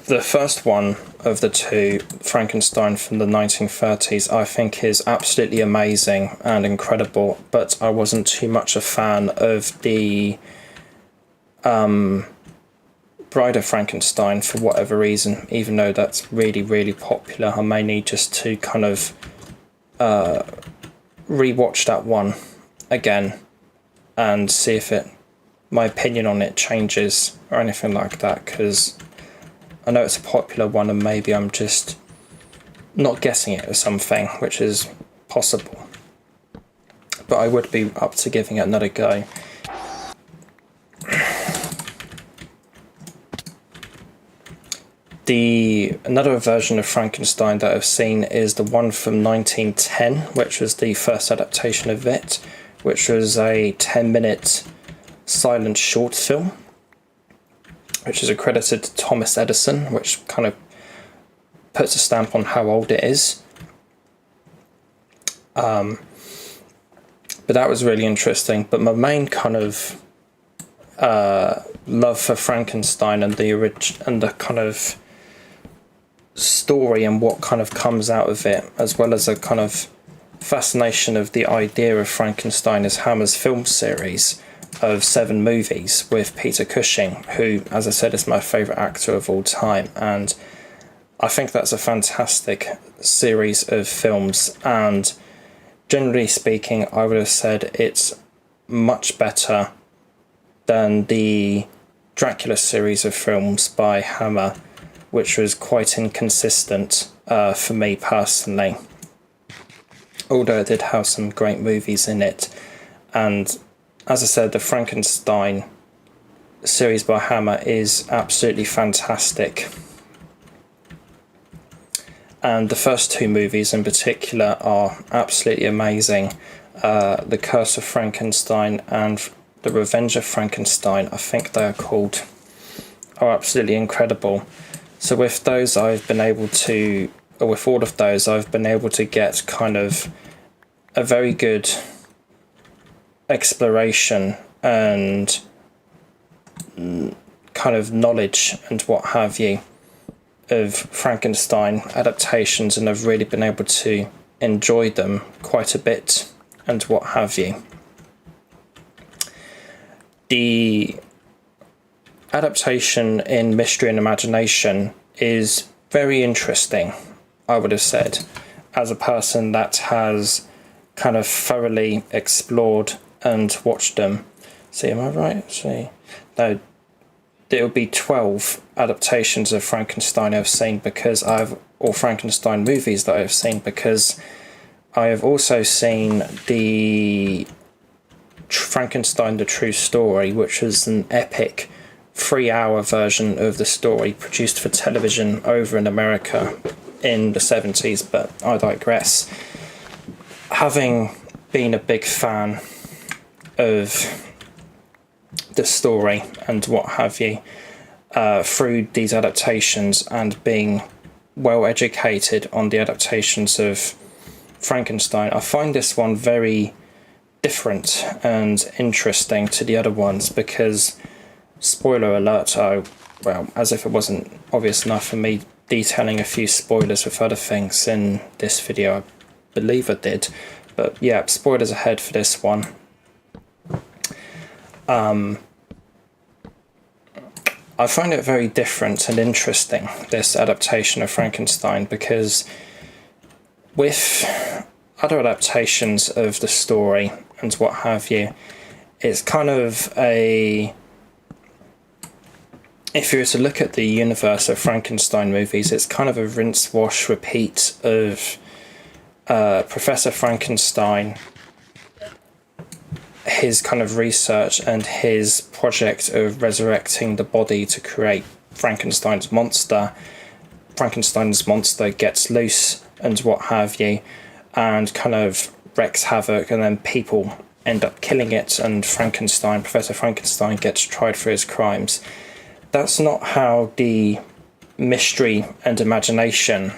The first one of the two, Frankenstein from the 1930s, I think is absolutely amazing and incredible, but I wasn't too much a fan of the Bride of Frankenstein for whatever reason, even though that's really, really popular. I may need just to kind of rewatch that one again and see if my opinion on it changes or anything like that, because I know it's a popular one and maybe I'm just not guessing it or something, which is possible. But I would be up to giving it another go. Another version of Frankenstein that I've seen is the one from 1910, which was the first adaptation of it, which was a 10-minute silent short film, which is accredited to Thomas Edison, which kind of puts a stamp on how old it is. But that was really interesting. But my main kind of love for Frankenstein and the kind of story and what kind of comes out of it, as well as a kind of fascination of the idea of Frankenstein, is Hammer's film series of 7 movies with Peter Cushing, who, as I said, is my favourite actor of all time, and I think that's a fantastic series of films, and generally speaking I would have said it's much better than the Dracula series of films by Hammer, which was quite inconsistent for me personally, although it did have some great movies in it. And as I said, the Frankenstein series by Hammer is absolutely fantastic. And the first 2 movies in particular are absolutely amazing. The Curse of Frankenstein and The Revenge of Frankenstein, I think they are called, are absolutely incredible. So with those I've been able to, or with all of those, I've been able to get kind of a very good exploration and kind of knowledge and what have you of Frankenstein adaptations, and I've really been able to enjoy them quite a bit and what have you. The adaptation in Mystery and Imagination is very interesting, I would have said, as a person that has kind of thoroughly explored and watched them. See, am I right? See, no, there'll be 12 adaptations of Frankenstein I've seen or Frankenstein movies that I've seen, because I have also seen the Frankenstein: The True Story, which is an epic 3-hour version of the story produced for television over in America in the 70s, but I digress. Having been a big fan of the story and what have you, through these adaptations and being well educated on the adaptations of Frankenstein, I find this one very different and interesting to the other ones because, spoiler alert, well, as if it wasn't obvious enough for me detailing a few spoilers with other things in this video, I believe I did, but yeah, spoilers ahead for this one. I find it very different and interesting, this adaptation of Frankenstein, because with other adaptations of the story and what have you, it's kind of a... If you were to look at the universe of Frankenstein movies, it's kind of a rinse, wash, repeat of Professor Frankenstein, his kind of research and his project of resurrecting the body to create Frankenstein's monster. Frankenstein's monster gets loose and what have you, and kind of wreaks havoc, and then people end up killing it, and Professor Frankenstein gets tried for his crimes. That's not how the mystery and imagination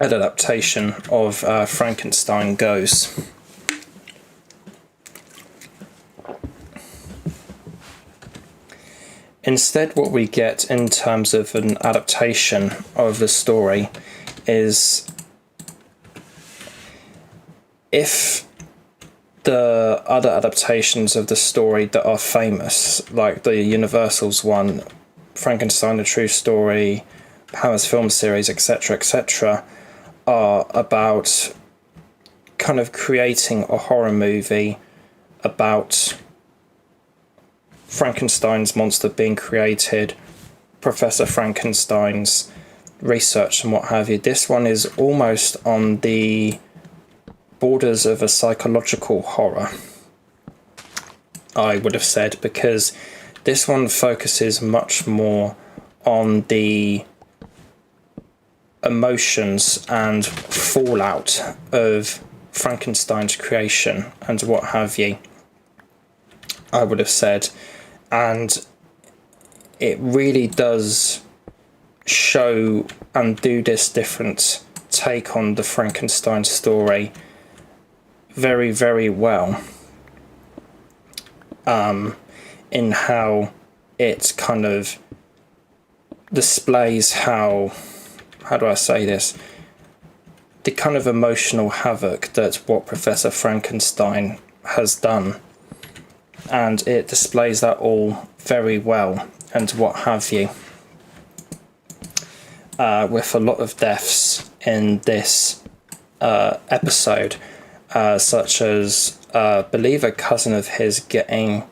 adaptation of Frankenstein goes. Instead, what we get in terms of an adaptation of the story is, if the other adaptations of the story that are famous, like the Universal's one, Frankenstein, The True Story, Hammer's film series, etc., etc., are about kind of creating a horror movie about Frankenstein's monster being created, Professor Frankenstein's research and what have you. This one is almost on the borders of a psychological horror, I would have said, because this one focuses much more on the emotions and fallout of Frankenstein's creation and what have you, I would have said. And it really does show and do this different take on the Frankenstein story very, very well, in how it kind of displays how do I say this, the kind of emotional havoc that what Professor Frankenstein has done, and it displays that all very well and what have you, with a lot of deaths in this episode, such as I believe a cousin of his getting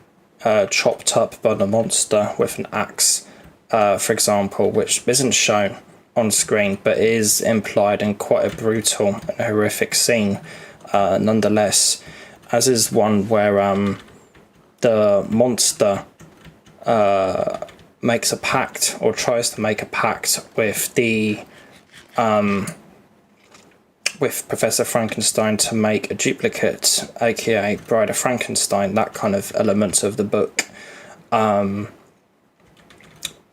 chopped up by the monster with an axe, for example, which isn't shown on screen but is implied in quite a brutal and horrific scene nonetheless, as is one where the monster makes a pact, or tries to make a pact with with Professor Frankenstein to make a duplicate, aka Bride of Frankenstein, that kind of element of the book.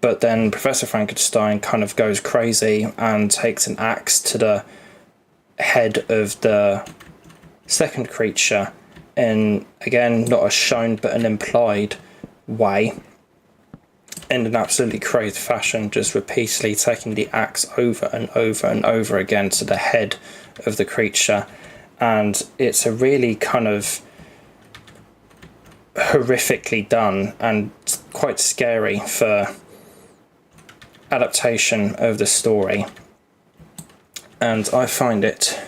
But then Professor Frankenstein kind of goes crazy and takes an axe to the head of the second creature, in, again, not a shown but an implied way, in an absolutely crazy fashion, just repeatedly taking the axe over and over and over again to the head of the creature. And it's a really kind of horrifically done and quite scary for adaptation of the story. And I find it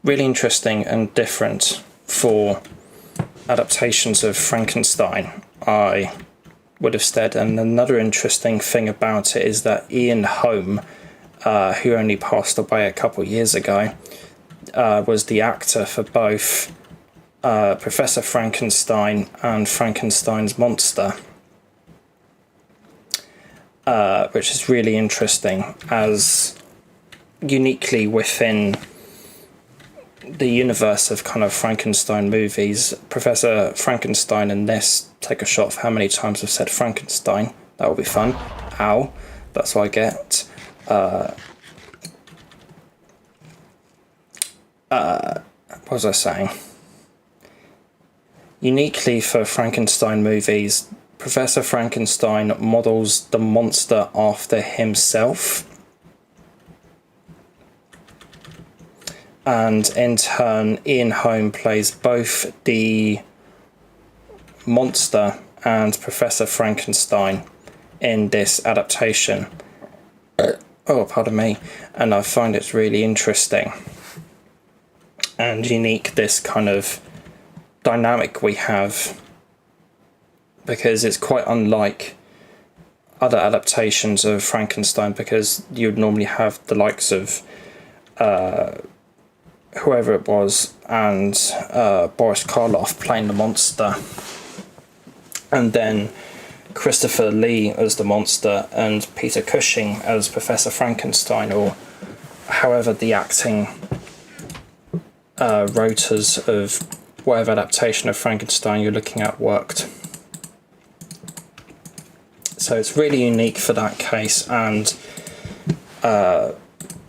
really interesting and different for adaptations of Frankenstein, I would have said. And another interesting thing about it is that Ian Holm, who only passed away a couple of years ago, was the actor for both Professor Frankenstein and Frankenstein's monster. which is really interesting, as uniquely within the universe of kind of Frankenstein movies. Professor Frankenstein in this, take a shot for how many times I've said Frankenstein. That will be fun. Ow, that's what I get. What was I saying? Uniquely for Frankenstein movies, Professor Frankenstein models the monster after himself, and in turn Ian Holm plays both the monster and Professor Frankenstein in this adaptation. Oh, pardon me. And I find it really interesting and unique, this kind of dynamic we have, because it's quite unlike other adaptations of Frankenstein, because you'd normally have the likes of whoever it was, and Boris Karloff playing the monster, and then Christopher Lee as the monster and Peter Cushing as Professor Frankenstein, or however the acting rotors of whatever adaptation of Frankenstein you're looking at worked. So it's really unique for that case, and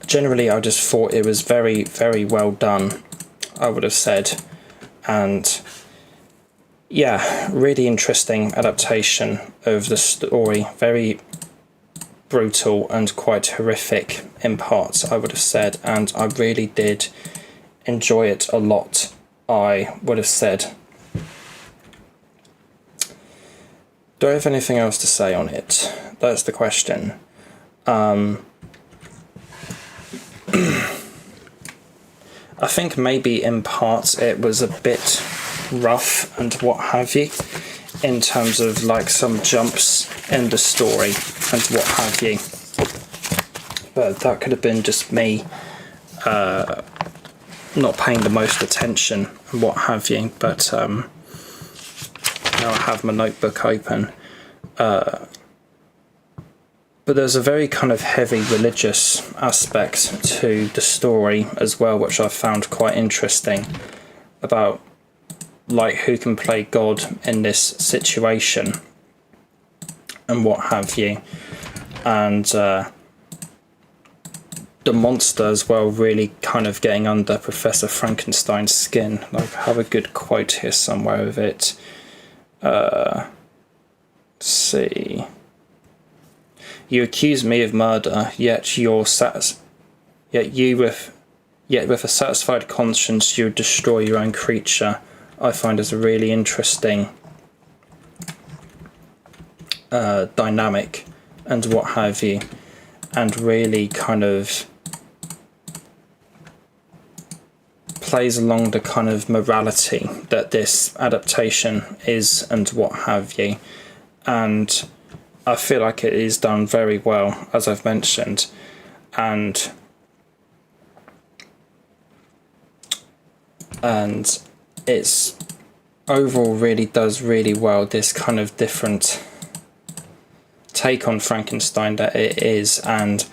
generally I just thought it was very, very well done, I would have said. And yeah, really interesting adaptation of the story, very brutal and quite horrific in parts, I would have said, and I really did enjoy it a lot, I would have said. Do I have anything else to say on it? That's the question. I think maybe in parts it was a bit rough and what have you, in terms of like some jumps in the story and what have you. But that could have been just me not paying the most attention and what have you. But now I have my notebook open. But there's a very kind of heavy religious aspect to the story as well, which I found quite interesting, about like who can play God in this situation and what have you. And the monster as well really kind of getting under Professor Frankenstein's skin. I have a good quote here somewhere of it. Let's see. You accuse me of murder, yet with a satisfied conscience you destroy your own creature. I find is a really interesting dynamic and what have you, and really kind of plays along the kind of morality that this adaptation is and what have you. And I feel like it is done very well, as I've mentioned, and it's overall really does really well, this kind of different take on Frankenstein that it is. And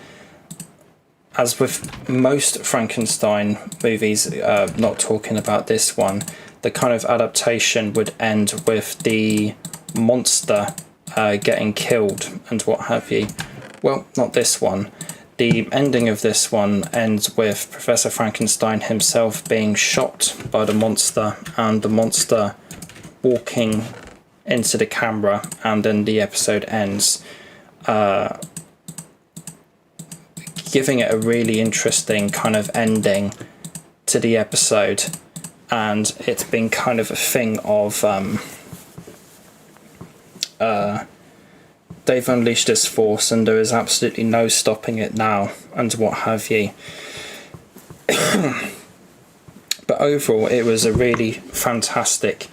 as with most Frankenstein movies, not talking about this one, the kind of adaptation would end with the monster getting killed and what have you. Well, not this one. The ending of this one ends with Professor Frankenstein himself being shot by the monster, and the monster walking into the camera, and then the episode ends, giving it a really interesting kind of ending to the episode. And it's been kind of a thing of they've unleashed this force and there is absolutely no stopping it now and what have you. But overall it was a really fantastic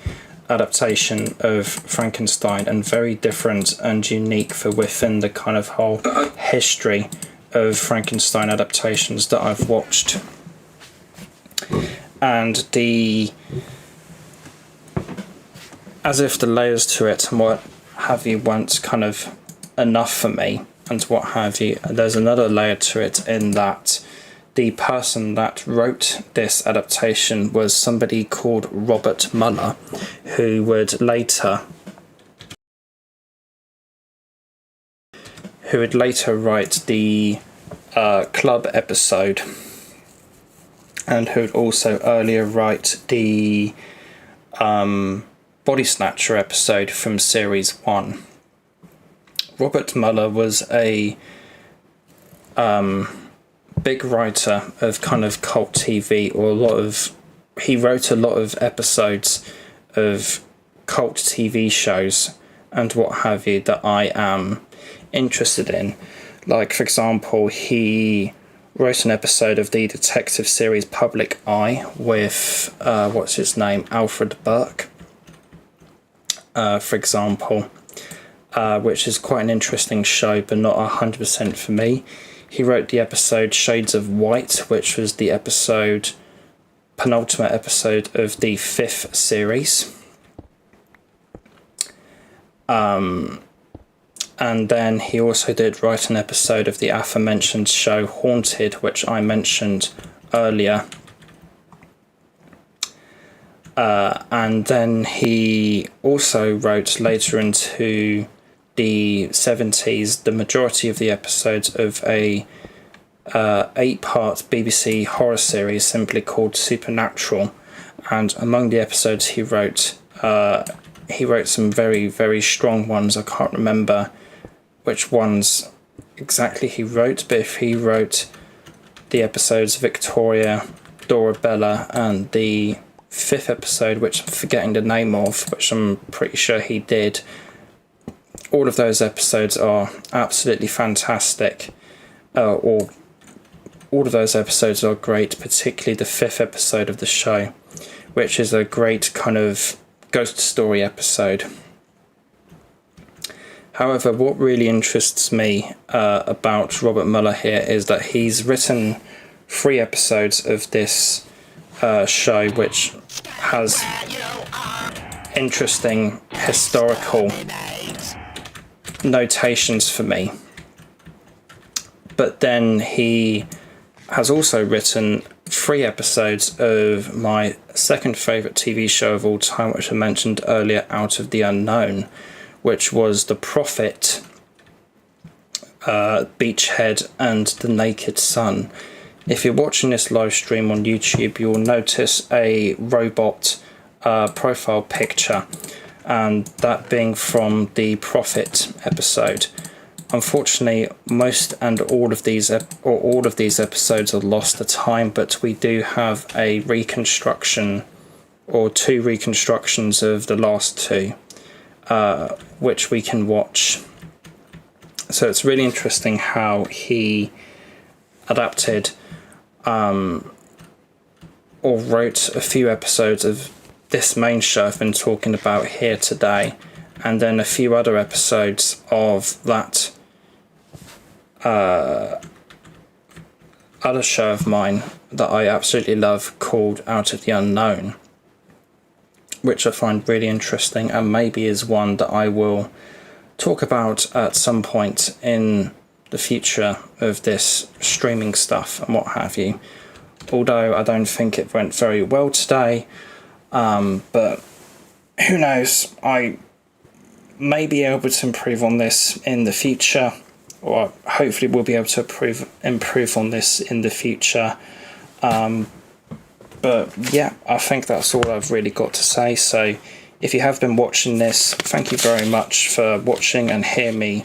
adaptation of Frankenstein, and very different and unique for within the kind of whole history of Frankenstein adaptations that I've watched. And as if the layers to it and what have you weren't kind of enough for me, and what have you. There's another layer to it in that the person that wrote this adaptation was somebody called Robert Mueller, who would later write the Club episode, and who would also earlier write the Body Snatcher episode from series 1. Robert Mueller was a big writer of kind of cult TV, he wrote a lot of episodes of cult TV shows and what have you that I am interested in. Like, for example, he wrote an episode of the detective series Public Eye with Alfred Burke, for example, which is quite an interesting show, but not 100% for me. He wrote the episode Shades of White, which was the penultimate episode of the 5th series. And then he also did write an episode of the aforementioned show Haunted, which I mentioned earlier. And then he also wrote later into the 70s the majority of the episodes of a 8-part BBC horror series simply called Supernatural. And among the episodes he wrote some very, very strong ones. I can't remember which ones exactly he wrote, but if he wrote the episodes Victoria, Dorabella, and the 5th episode, which I'm forgetting the name of, which I'm pretty sure he did, all of those episodes are absolutely fantastic, or all of those episodes are great, particularly the 5th episode of the show, which is a great kind of ghost story episode. However, what really interests me about Robert Mueller here is that he's written 3 episodes of this show, which has interesting historical notations for me. But then he has also written 3 episodes of my second favourite TV show of all time, which I mentioned earlier, Out of the Unknown, which was The Prophet, Beachhead, and The Naked Sun. If you're watching this live stream on YouTube, you'll notice a robot profile picture, and that being from the Prophet episode. Unfortunately, most and all of these episodes are lost to time, but we do have a reconstruction, or 2 reconstructions of the last 2, which we can watch. So it's really interesting how he adapted or wrote a few episodes of this main show I've been talking about here today, and then a few other episodes of that other show of mine that I absolutely love called Out of the Unknown, which I find really interesting, and maybe is one that I will talk about at some point in the future of this streaming stuff and what have you. Although I don't think it went very well today, but who knows, I may be able to improve on this in the future, or hopefully we'll be able to improve on this in the future. But yeah, I think that's all I've really got to say. So if you have been watching this, thank you very much for watching and hear me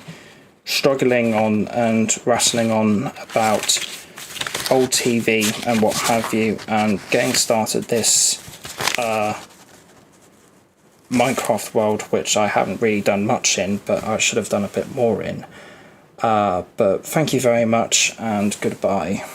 struggling on and rattling on about old TV and what have you, and getting started this Minecraft world, which I haven't really done much in, but I should have done a bit more in. But thank you very much, and goodbye.